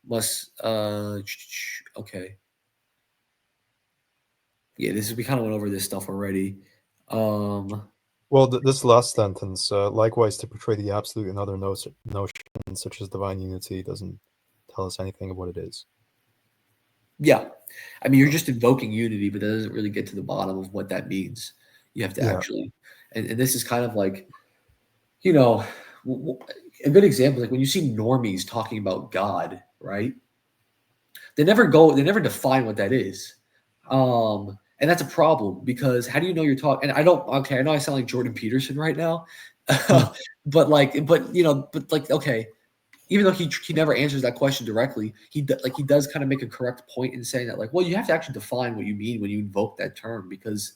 must. Okay, yeah. This is we kind of went over this stuff already. Um, Well, this last sentence, likewise, to portray the absolute in other notions such as divine unity, doesn't tell us anything of what it is. Yeah. I mean, you're just invoking unity, but that doesn't really get to the bottom of what that means. You have to Yeah. actually, and this is kind of like, you know, a good example, like when you see normies talking about God, right? They never define what that is. And that's a problem because how do you know you're talking? And I don't, okay, I know I sound like Jordan Peterson right now, Hmm. but like, okay, even though he never answers that question directly, he does kind of make a correct point in saying that like, well, you have to actually define what you mean when you invoke that term because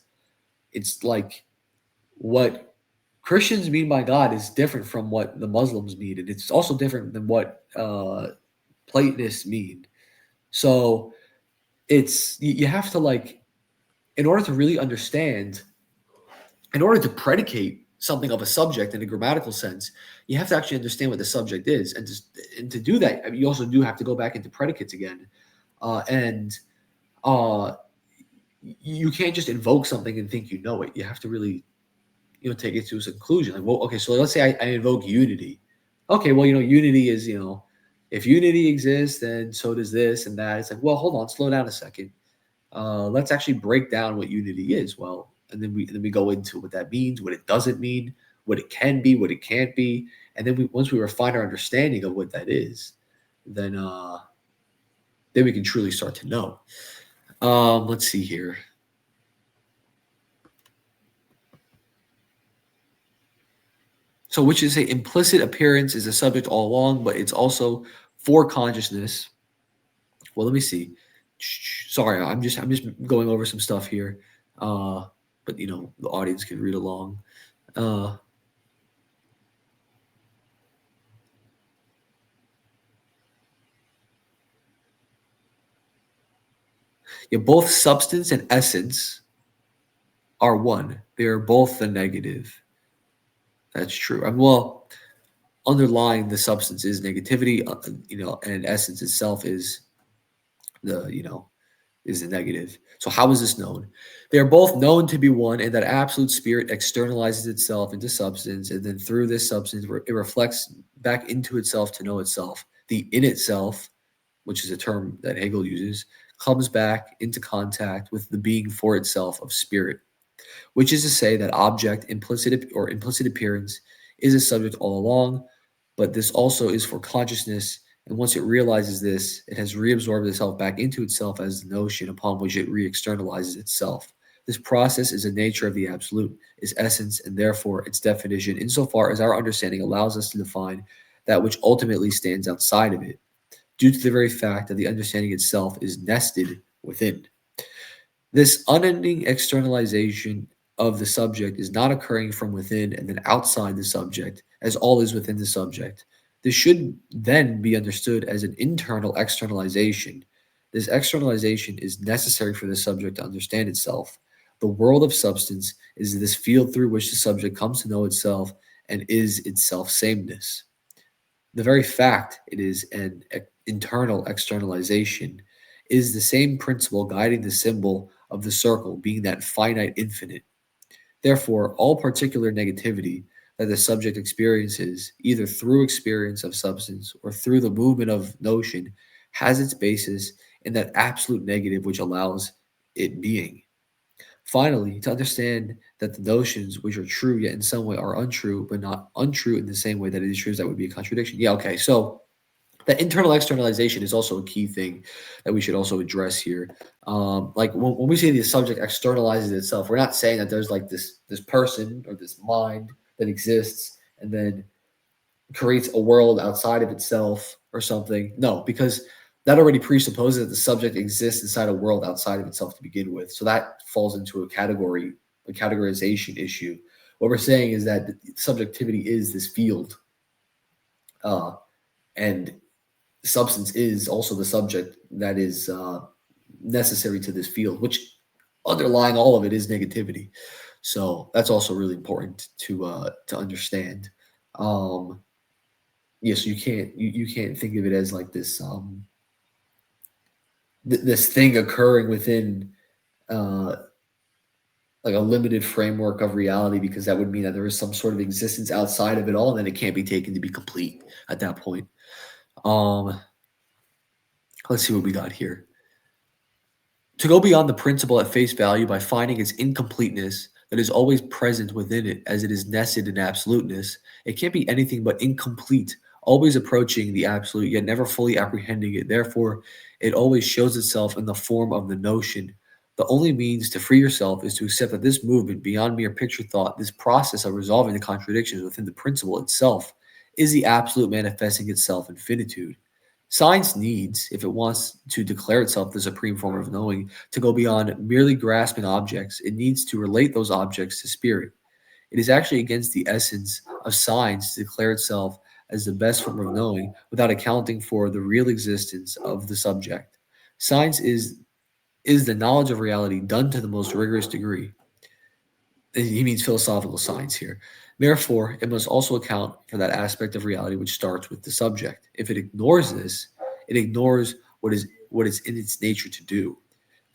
it's like what Christians mean by God is different from what the Muslims mean, and it's also different than what Platonists mean. So you have to like in order to really understand, in order to predicate something of a subject in a grammatical sense, you have to actually understand what the subject is, and to do that, I mean, you also do have to go back into predicates again, and uh, you can't just invoke something and think you know it. You have to really, take it to its conclusion. Like, well, okay, so let's say I invoke unity. Okay, well, unity is, if unity exists, then so does this and that. It's like, well, hold on, slow down a second. Let's actually break down what unity is. Well, and then we go into what that means, what it doesn't mean, what it can be, what it can't be, and then once we refine our understanding of what that is, then then we can truly start to know. Let's see here. So, which is a implicit appearance is a subject all along, but it's also for consciousness. Well, let me see. Sorry, I'm just going over some stuff here, uh, but the audience can read along. Uh, yeah, both substance and essence are one. They are both the negative. That's true. Well, underlying the substance is negativity, and essence itself is the is the negative. So how is this known? They are both known to be one, and that absolute spirit externalizes itself into substance, and then through this substance, it reflects back into itself to know itself. The in itself, which is a term that Hegel uses, comes back into contact with the being for itself of spirit, which is to say that object implicit appearance is a subject all along, but this also is for consciousness. And once it realizes this, it has reabsorbed itself back into itself as the notion upon which it re-externalizes itself. This process is the nature of the absolute, its essence, and therefore its definition, insofar as our understanding allows us to define that which ultimately stands outside of it, due to the very fact that the understanding itself is nested within. This unending externalization of the subject is not occurring from within and then outside the subject, as all is within the subject. This should then be understood as an internal externalization. This externalization is necessary for the subject to understand itself. The world of substance is this field through which the subject comes to know itself and is its self sameness. The very fact it is an internal externalization is the same principle guiding the symbol of the circle being that finite infinite. Therefore, all particular negativity that the subject experiences, either through experience of substance or through the movement of notion, has its basis in that absolute negative which allows it being. Finally, to understand that the notions which are true yet in some way are untrue, but not untrue in the same way that it is true, that would be a contradiction. Yeah, okay. So that internal externalization is also a key thing that we should also address here. Like when we say the subject externalizes itself, we're not saying that there's like this person or this mind that exists and then creates a world outside of itself or something. No, because that already presupposes that the subject exists inside a world outside of itself to begin with. So that falls into a categorization issue. What we're saying is that subjectivity is this field, uh, and substance is also the subject that is necessary to this field, which underlying all of it is negativity. So that's also really important to understand. Um, yes, you can't think of it as like this this thing occurring within uh, like a limited framework of reality, because that would mean that there is some sort of existence outside of it all, and then it can't be taken to be complete at that point. Um, let's see what we got here. To go beyond the principle at face value by finding its incompleteness that is always present within it as it is nested in absoluteness, it can't be anything but incomplete, always approaching the absolute, yet never fully apprehending it. Therefore, it always shows itself in the form of the notion. The only means to free yourself is to accept that this movement, beyond mere picture thought, this process of resolving the contradictions within the principle itself, is the absolute manifesting itself in finitude. Science needs, if it wants to declare itself the supreme form of knowing, to go beyond merely grasping objects. It needs to relate those objects to spirit. It is actually against the essence of science to declare itself as the best form of knowing without accounting for the real existence of the subject. Science is the knowledge of reality done to the most rigorous degree. He means philosophical science here. Therefore, it must also account for that aspect of reality which starts with the subject. If it ignores this, it ignores what is in its nature to do.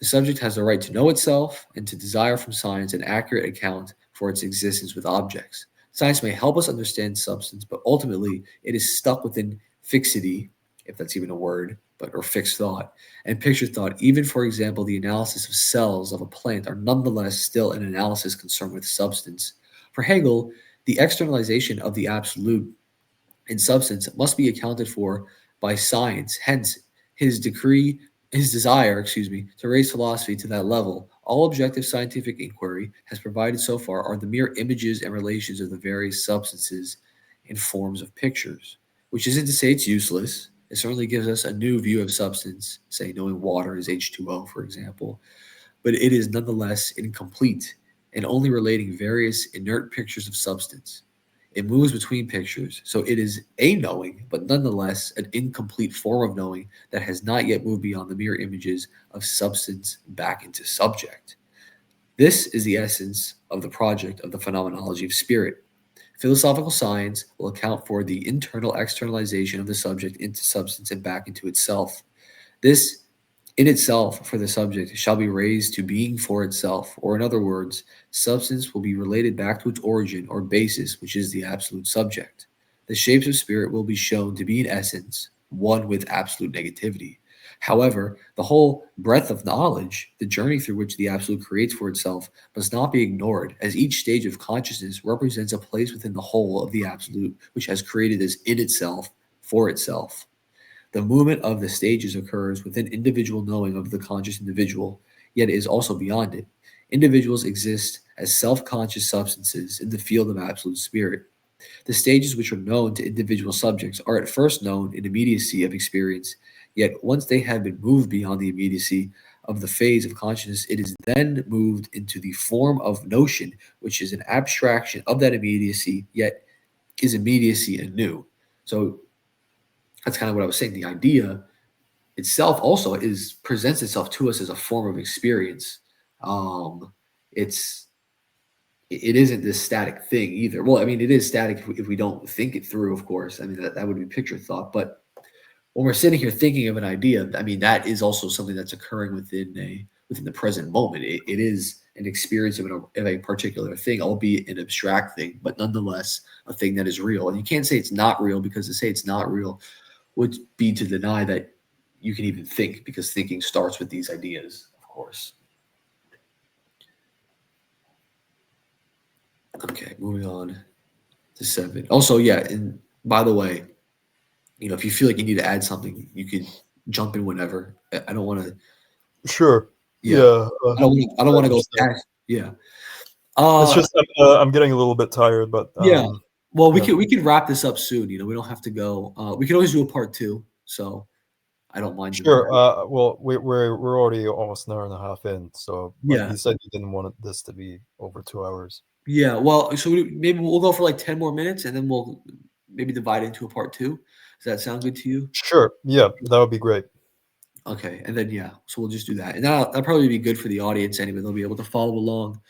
The subject has the right to know itself and to desire from science an accurate account for its existence with objects. Science may help us understand substance, but ultimately it is stuck within fixity, if that's even a word, but or fixed thought, and picture thought. Even, for example, the analysis of cells of a plant are nonetheless still an analysis concerned with substance. For Hegel, the externalization of the absolute in substance must be accounted for by science. Hence, his decree, his desire, to raise philosophy to that level. All objective scientific inquiry has provided so far are the mere images and relations of the various substances in forms of pictures, which isn't to say it's useless. It certainly gives us a new view of substance, say knowing water is H2O, for example, but it is nonetheless incomplete and only relating various inert pictures of substance. It moves between pictures, so it is a knowing, but nonetheless an incomplete form of knowing that has not yet moved beyond the mere images of substance back into subject. This is the essence of the project of the phenomenology of spirit. Philosophical science will account for the internal externalization of the subject into substance and back into itself. This in itself for the subject shall be raised to being for itself, or in other words, substance will be related back to its origin or basis, which is the absolute subject. The shapes of spirit will be shown to be in essence one with absolute negativity. However, the whole breadth of knowledge, the journey through which the absolute creates for itself, must not be ignored, as each stage of consciousness represents a place within the whole of the absolute, which has created this in itself for itself. The movement of the stages occurs within individual knowing of the conscious individual, yet is also beyond it. Individuals exist as self conscious substances in the field of absolute spirit. The stages which are known to individual subjects are at first known in immediacy of experience, yet once they have been moved beyond the immediacy of the phase of consciousness, it is then moved into the form of notion, which is an abstraction of that immediacy, yet is immediacy anew. So that's kind of what I was saying. The idea itself also is presents itself to us as a form of experience. Um, it's it isn't this static thing either. Well, I mean, it is static if we don't think it through, of course. I mean, that would be picture thought. But when we're sitting here thinking of an idea, I mean, that is also something that's occurring within the present moment. It is an experience of a particular thing, albeit an abstract thing, but nonetheless a thing that is real. And you can't say it's not real, because to say it's not real would be to deny that you can even think, because thinking starts with these ideas, of course. Okay, moving on to 7. Also, yeah, and by the way, if you feel like you need to add something, you could jump in whenever. I don't want to. Sure. Yeah, Yeah, I don't I want to go understand. past. Yeah. It's Uh, just I'm getting a little bit tired, but yeah. Well, we yeah. could wrap this up soon. We don't have to go. We can always do a part 2. So I don't mind doing Sure. that. Well, we're already almost an hour and a half in, so but Yeah. you said you didn't want this to be over 2 hours. Yeah. Well, so maybe we'll go for like 10 more minutes, and then we'll maybe divide it into a part 2. Does that sound good to you? Sure. Yeah, that would be great. Okay. And then, yeah, so we'll just do that. And that'll probably be good for the audience anyway. They'll be able to follow along.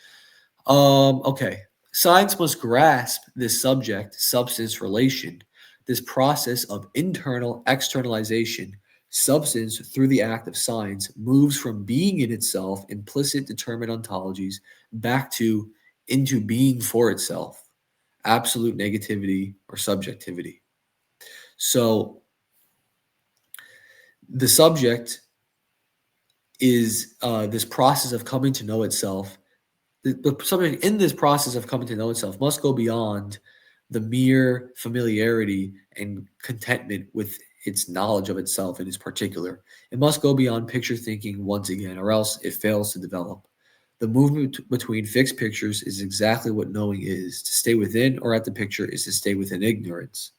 Okay. Science must grasp this subject substance relation, this process of internal externalization. Substance, through the act of science, moves from being in itself, implicit determined ontologies, back to into being for itself, absolute negativity or subjectivity. So the subject is this process of coming to know itself. The subject in this process of coming to know itself must go beyond the mere familiarity and contentment with its knowledge of itself in its particular. It must go beyond picture thinking once again, or else it fails to develop. The movement between fixed pictures is exactly what knowing is. To stay within or at the picture is to stay within ignorance.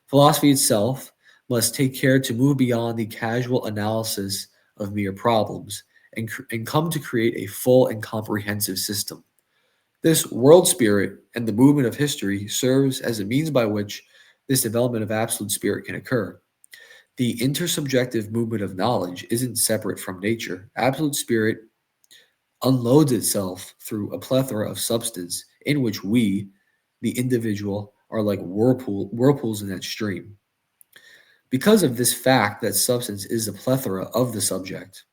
Philosophy itself must take care to move beyond the casual analysis of mere problems and come to create a full and comprehensive system. This world spirit and the movement of history serves as a means by which this development of absolute spirit can occur. The intersubjective movement of knowledge isn't separate from nature. Absolute spirit unloads itself through a plethora of substance in which we, the individual, are like whirlpools in that stream. Because of this fact that substance is a plethora of the subject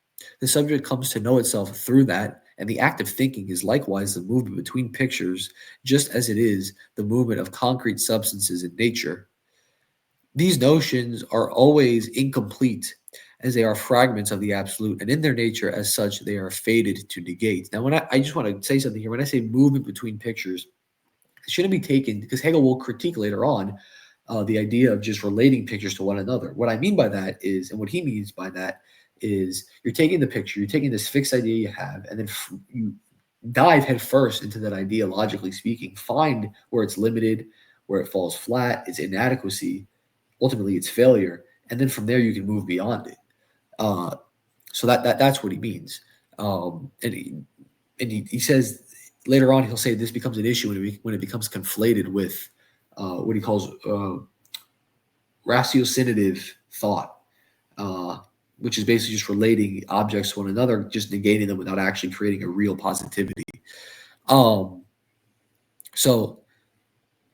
comes to know itself through that, and the act of thinking is likewise the movement between pictures, just as it is the movement of concrete substances in nature. These notions are always incomplete, as they are fragments of the absolute, and in their nature, as such, they are fated to negate. Now, I just want to say something here. When I say movement between pictures, it shouldn't be taken, because Hegel will critique later on the idea of just relating pictures to one another. What I mean by that is, and what he means by that is, you're taking the picture, you're taking this fixed idea you have, and then you dive headfirst into that idea, logically speaking, find where it's limited, where it falls flat, its inadequacy, ultimately its failure, and then from there you can move beyond it. Uh, so that's what he means. And he says later on, he'll say this becomes an issue when it becomes conflated with what he calls ratiocinative thought, uh, which is basically just relating objects to one another, just negating them without actually creating a real positivity. Um, so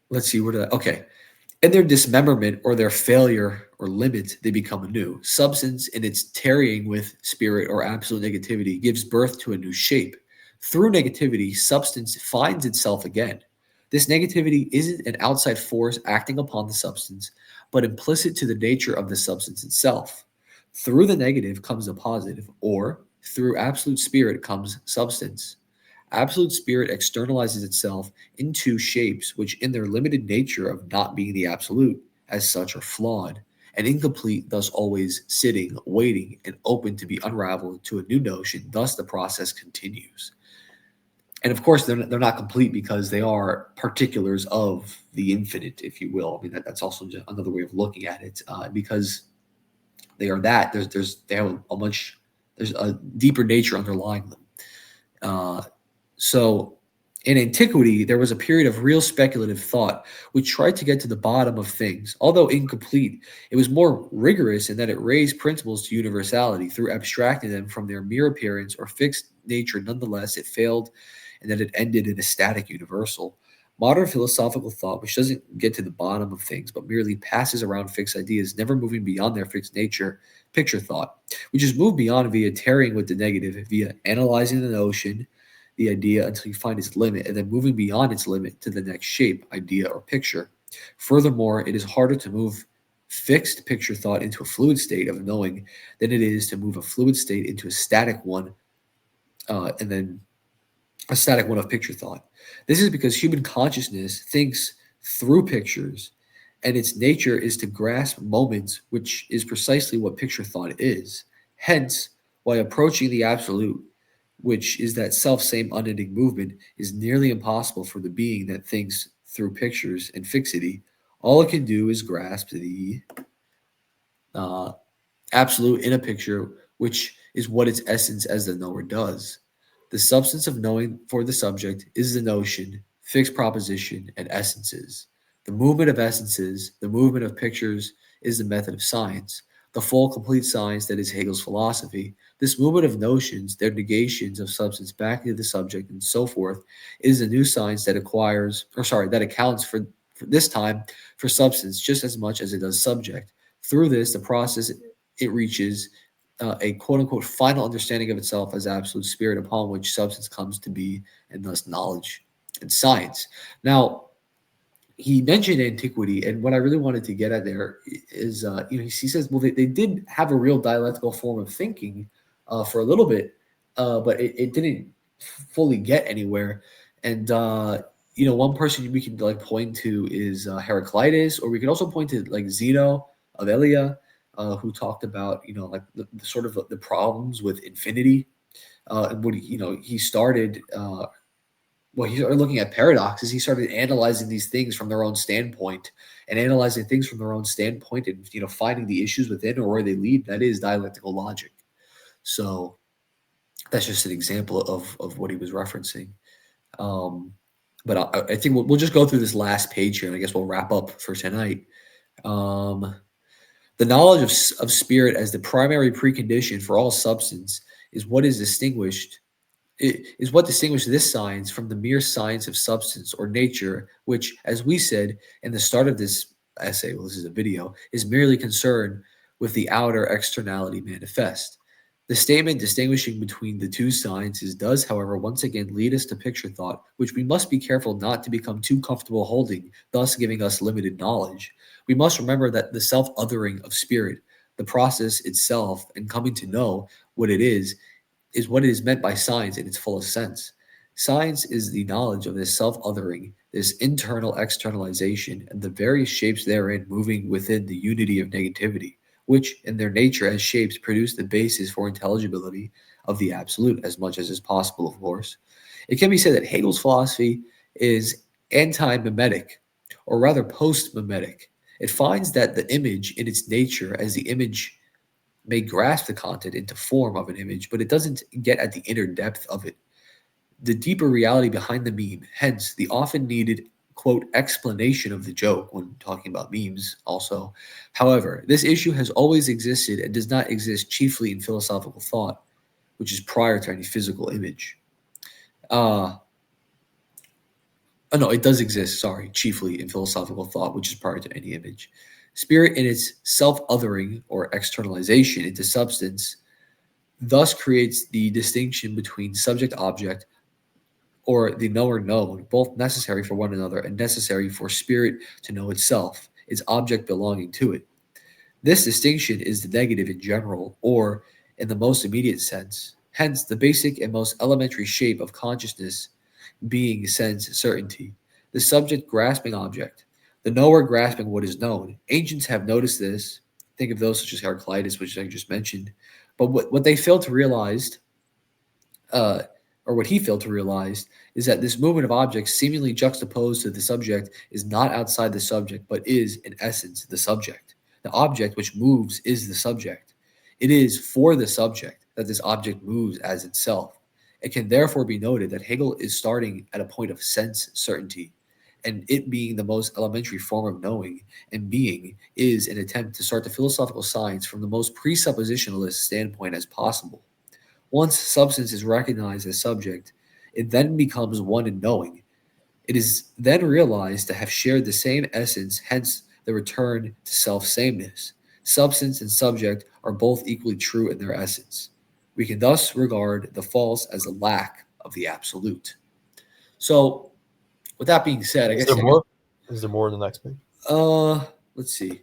let's see, okay. In their dismemberment or their failure or limit, they become anew. Substance, in its tarrying with spirit or absolute negativity, gives birth to a new shape. Through negativity, substance finds itself again. This negativity isn't an outside force acting upon the substance, but implicit to the nature of the substance itself. Through the negative comes the positive, or through absolute spirit comes substance. Absolute spirit externalizes itself into shapes which, in their limited nature of not being the absolute, as such, are flawed and incomplete, thus always sitting, waiting, and open to be unraveled to a new notion. Thus, the process continues. And of course, they're not complete because they are particulars of the infinite, if you will. I mean, that's also just another way of looking at it, because they are that. They have a much there's a deeper nature underlying them. Uh, so, in antiquity, there was a period of real speculative thought which tried to get to the bottom of things. Although incomplete, it was more rigorous in that it raised principles to universality through abstracting them from their mere appearance or fixed nature. Nonetheless, it failed and that it ended in a static universal. Modern philosophical thought, which doesn't get to the bottom of things but merely passes around fixed ideas, never moving beyond their fixed nature, picture thought, which is moved beyond via tearing with the negative, via analyzing the notion, the idea until you find its limit, and then moving beyond its limit to the next shape, idea, or picture. Furthermore, it is harder to move fixed picture thought into a fluid state of knowing than it is to move a fluid state into a static one, and then a static one of picture thought. This is because human consciousness thinks through pictures, and its nature is to grasp moments, which is precisely what picture thought is. Hence, while approaching the absolute, which is that self same unending movement, is nearly impossible for the being that thinks through pictures and fixity. All it can do is grasp the uh, absolute in a picture, which is what its essence as the knower does. The substance of knowing for the subject is the notion, fixed proposition, and essences. The movement of essences, the movement of pictures, is the method of science, the full, complete science that is Hegel's philosophy. This movement of notions, their negations of substance back into the subject, and so forth, is the new science that that accounts for this time for substance just as much as it does subject. Through this, the process it reaches a quote unquote final understanding of itself as absolute spirit upon which substance comes to be, and thus knowledge and science. Now, he mentioned antiquity, and what I really wanted to get at there is, he says, well, they did have a real dialectical form of thinking for a little bit, but it didn't fully get anywhere. And one person we could like point to is Heraclitus, or we could also point to like Zeno of Elea, who talked about like the sort of the problems with infinity, and what he started. He started looking at paradoxes. He started analyzing these things from their own standpoint, and analyzing things from their own standpoint, and finding the issues within or where they lead. That is dialectical logic. So that's just an example of what he was referencing. Um, but I think we'll just go through this last page here, and I guess we'll wrap up for tonight. Um, the knowledge of spirit as the primary precondition for all substance is what is distinguished it is what distinguishes this science from the mere science of substance or nature, which, as we said in the start of this essay, well, this is a video, is merely concerned with the outer externality manifest. The statement distinguishing between the two sciences does, however, once again lead us to picture thought, which we must be careful not to become too comfortable holding, thus giving us limited knowledge. We must remember that the self othering of spirit, the process itself, and coming to know what it is what is meant by science in its fullest sense. Science is the knowledge of this self othering, this internal externalization, and the various shapes therein moving within the unity of negativity, which, in their nature as shapes, produce the basis for intelligibility of the absolute as much as is possible, of course. It can be said that Hegel's philosophy is anti mimetic, or rather post mimetic. It finds that the image in its nature, as the image may grasp the content into form of an image, but it doesn't get at the inner depth of it, the deeper reality behind the meme, hence the often needed quote explanation of the joke when talking about memes also. However, this issue has always existed and does not exist chiefly in philosophical thought, which is prior to any physical image. Uh, no, it does exist, sorry, chiefly in philosophical thought, which is prior to any image. Spirit in its self othering or externalization into substance thus creates the distinction between subject object or the knower known, both necessary for one another and necessary for spirit to know itself, its object belonging to it. This distinction is the negative in general, or in the most immediate sense. Hence, the basic and most elementary shape of consciousness being sense certainty, the subject grasping object, the knower grasping what is known. Ancients have noticed this. Think of those such as Heraclitus, which I just mentioned. But what they failed to realize, uh, or what he failed to realize, is that this movement of objects seemingly juxtaposed to the subject is not outside the subject, but is, in essence, the subject. The object which moves is the subject. It is for the subject that this object moves as itself. It can therefore be noted that Hegel is starting at a point of sense certainty, and it being the most elementary form of knowing and being is an attempt to start the philosophical science from the most presuppositionalist standpoint as possible. Once substance is recognized as subject, it then becomes one in knowing. It is then realized to have shared the same essence, hence the return to self sameness. Substance and subject are both equally true in their essence. We can thus regard the false as a lack of the absolute. So, with that being said, I Is guess, there more? Is there more in the next page? uh, let's see.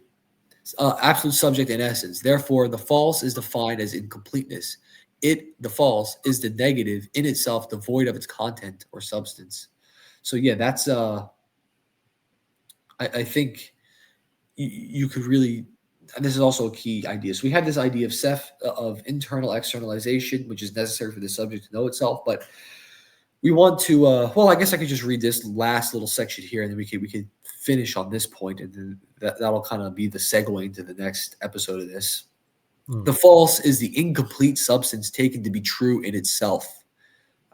Absolute subject and essence. Therefore, the false is defined as incompleteness. The false, is the negative in itself, devoid of its content or substance. So yeah, that's I think you could really. And this is also a key idea. So we have this idea of of internal externalization, which is necessary for the subject to know itself. But we want to. Well, I guess I could just read this last little section here, and then we could finish on this point, and then that'll kind of be the segue into the next episode of this. Hmm. The false is the incomplete substance taken to be true in itself.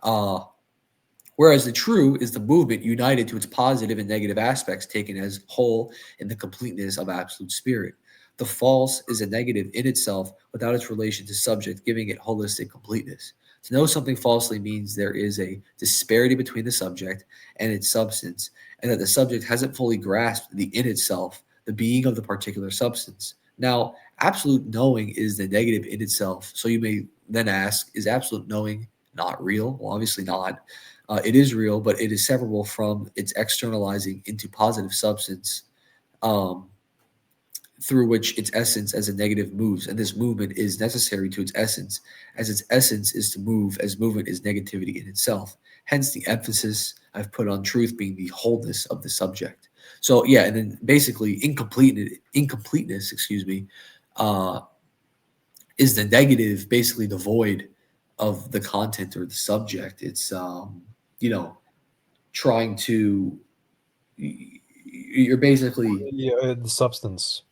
Uh, Whereas the true is the movement united to its positive and negative aspects taken as whole in the completeness of absolute spirit. The false is a negative in itself without its relation to subject, giving it holistic completeness. To know something falsely means there is a disparity between the subject and its substance, and that the subject hasn't fully grasped the in itself, the being of the particular substance. Now, absolute knowing is the negative in itself. So you may then ask, is absolute knowing not real? Well, obviously not. It is real, but it is separable from its externalizing into positive substance, um, through which its essence as a negative moves. And this movement is necessary to its essence, as its essence is to move, as movement is negativity in itself. Hence the emphasis I've put on truth being the wholeness of the subject. So yeah, and then basically incompleteness, excuse me, uh, is the negative, basically the void of the content or the subject. It's you know trying to you're basically The substance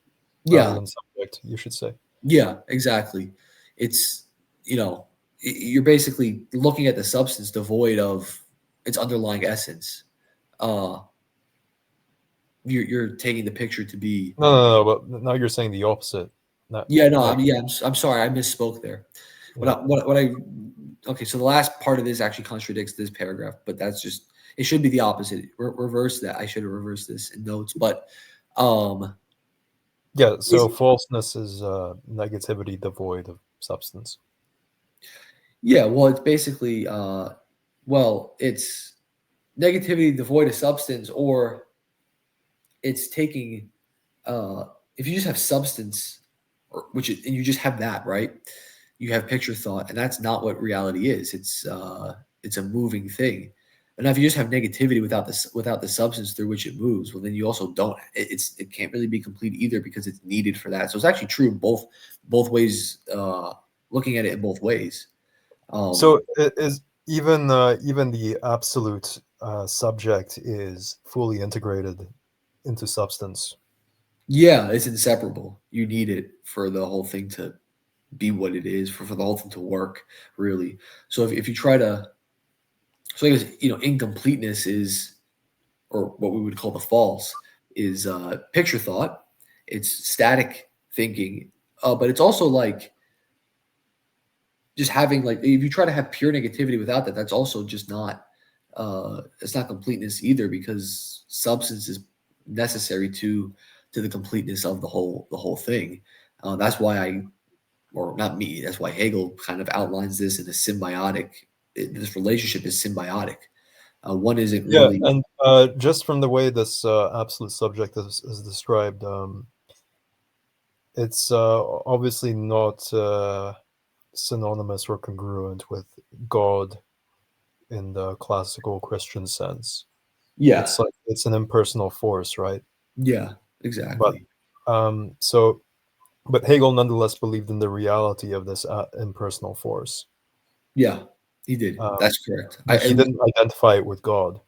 rather yeah, than subject, you should say. yeah, exactly. It's you know you're basically looking at the substance devoid of its underlying essence. uh you're taking the picture to be No, but now you're saying the opposite. Not yeah, no, like, I'm sorry, I misspoke there. yeah. What I okay, so the last part of this actually contradicts this paragraph, but that's just it should be the opposite. Reverse that. I should have reversed this in notes, but um Yeah, is so falseness is negativity devoid of substance. yeah, well, it's basically well, it's negativity devoid of substance, or it's taking uh if you just have substance, or and you just have that, right? You have picture thought, and that's not what reality is. It's a moving thing. But now if you just have negativity without the substance through which it moves, well then you also don't it can't really be complete either, because it's needed for that. So it's actually true in both ways, looking at it in both ways. um So it is even the absolute subject is fully integrated into substance. yeah, it's inseparable. You need it for the whole thing to be what it is, for the whole thing to work, really. So if you try to, so I guess incompleteness is, or what we would call the false, is picture thought. It's static thinking, but it's also like just having, like, if you try to have pure negativity without that, that's also just not it's not completeness either, because substance is necessary to the completeness of the whole thing. That's why or not me, that's why Hegel kind of outlines this in a symbiotic. This relationship is symbiotic. One isn't Yeah, really. and just from the way this absolute subject is described, it's obviously not synonymous or congruent with God in the classical Christian sense. Yeah, It's like it's an impersonal force, right? yeah, But exactly. so, but Hegel nonetheless believed in the reality of this impersonal force. Yeah, he did. That's correct. But he didn't identify it with God.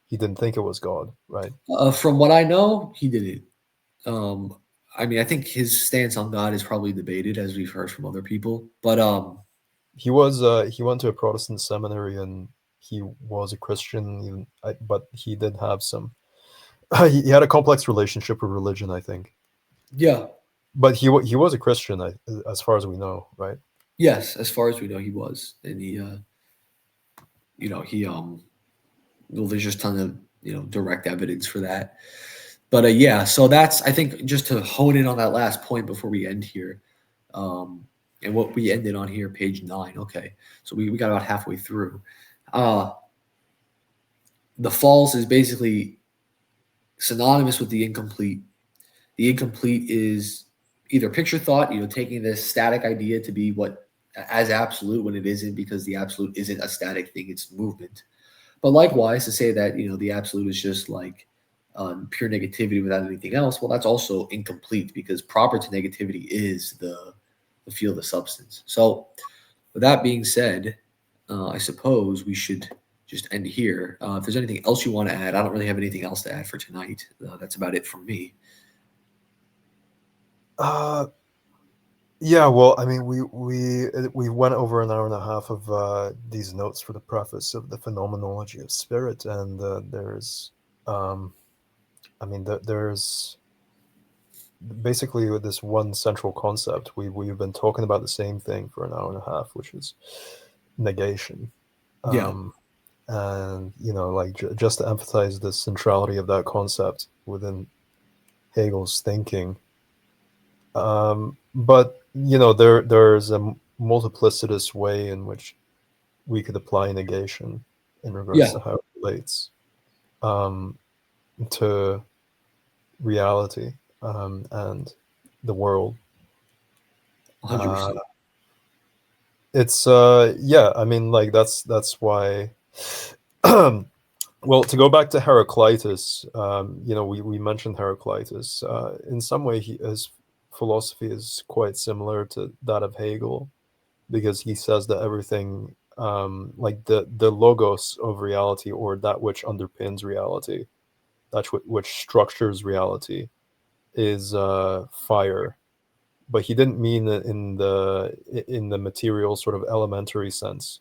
He didn't think it was God, right? From what I know, he didn't. Um, I mean, I think his stance on God is probably debated, as we've heard from other people. But He went to a Protestant seminary and he was a Christian, even, but he did have some. He had a complex relationship with religion, I think. yeah, But he was a Christian, as far as we know, right? yes, as far as we know, he was, and he well, there's just ton of direct evidence for that. But yeah, so that's, I think, just to hone in on that last point before we end here, um, and what we ended on here, page 9. Okay, so we got about halfway through. Uh, the false is basically synonymous with the incomplete. The incomplete is either picture thought, taking this static idea to be what as absolute when it isn't, because the absolute isn't a static thing; it's movement. But likewise, to say that the absolute is just like pure negativity without anything else, well, that's also incomplete, because proper to negativity is the field of substance. So, with that being said, I suppose we should just end here. If there's anything else you want to add, I don't really have anything else to add for tonight. That's about it from me. Uh, yeah. Well, I mean, we went over an hour and a half of these notes for the preface of the Phenomenology of Spirit, and um, I mean, there's basically with this one central concept. We've been talking about the same thing for an hour and a half, which is negation. Yeah, Um, and like just to emphasize the centrality of that concept within Hegel's thinking. But there's a multiplicitous way in which we could apply negation in regards yeah, to how it relates um, to reality and the world. hundred Uh, percent. it's yeah, I mean, like that's why. Well, to go back to Heraclitus, we mentioned Heraclitus. In some way, his philosophy is quite similar to that of Hegel, because he says that everything, like the logos of reality, or that which underpins reality, which structures reality, is fire. But he didn't mean it in the material sort of elementary sense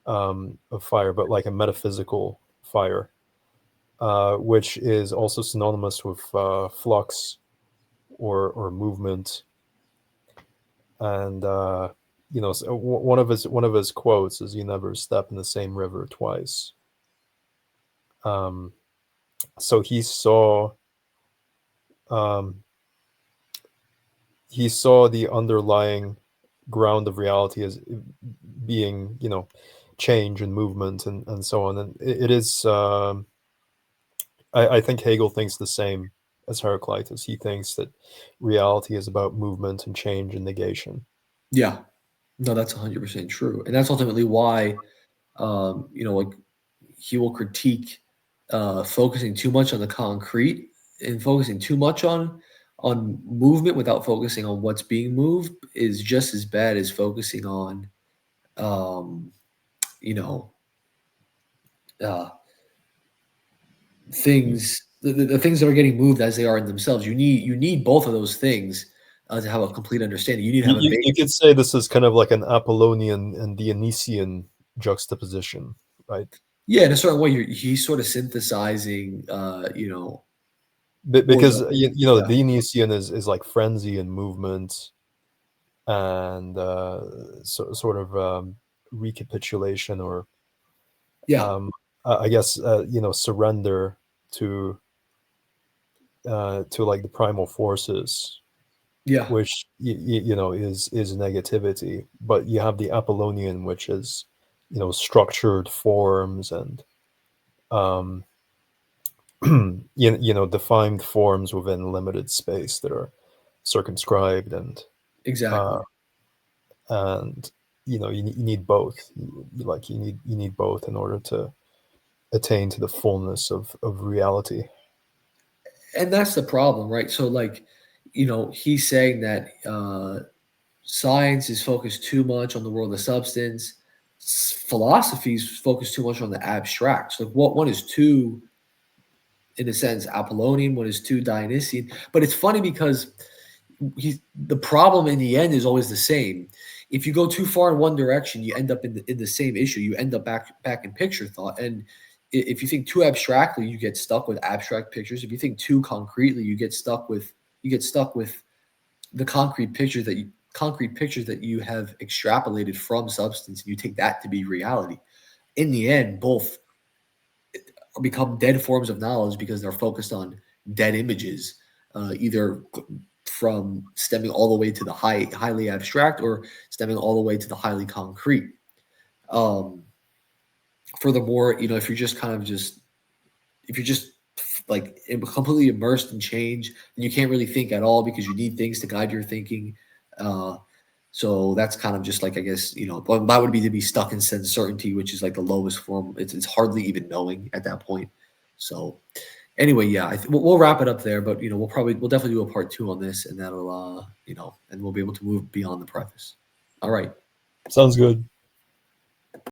of fire, but like a metaphysical fire, which is also synonymous with flux or movement. And so one of his quotes is, "You never step in the same river twice." Um, so um, he saw the underlying ground of reality as being, change and movement and so on. And it is. I think Hegel thinks the same as Heraclitus. He thinks that reality is about movement and change and negation. Yeah, no, that's 100% true, and that's ultimately why like he will critique focusing too much on the concrete and focusing too much on movement without focusing on what's being moved is just as bad as focusing on um, you know uh, things the things that are getting moved as they are in themselves. You need both of those things to have a complete understanding. You need to You, have a you, base. you could say this is kind of like an Apollonian and Dionysian juxtaposition, right? Yeah, in a certain way, he's sort of synthesizing or Because the the yeah, Dionysian is like frenzy and movement and sort of recapitulation, or yeah, um, I guess surrender to like the primal forces, yeah, which is negativity. But you have the Apollonian, which is structured forms and um, defined forms within limited space that are circumscribed, Exactly. uh, and you need both. You need both in order to attain to the fullness of reality. And that's the problem, right? So like, he's saying that science is focused too much on the world of substance. Philosophy is focused too much on the abstract. So like, what one is too, in a sense, Apollonian, one is too Dionysian. But it's funny because the problem in the end is always the same. If you go too far in one direction, you end up in the same issue. You end up back in picture thought. And if you think too abstractly, you get stuck with abstract pictures. If you think too concretely, you get stuck with the concrete pictures that you have extrapolated from substance, and you take that to be reality. In the end, both become dead forms of knowledge because they're focused on dead images, either from stemming all the way to the highly abstract or stemming all the way to the highly concrete. Um, Furthermore, if you're just kind of just if you're just like completely immersed in change, and you can't really think at all because you need things to guide your thinking. Uh, so that's kind of just like, I guess, but that would be to be stuck in sense certainty, which is like the lowest form. It's hardly even knowing at that point. So anyway, yeah, we'll wrap it up there. But we'll definitely do a part two on this, and that'll and we'll be able to move beyond the preface. All right. Sounds good.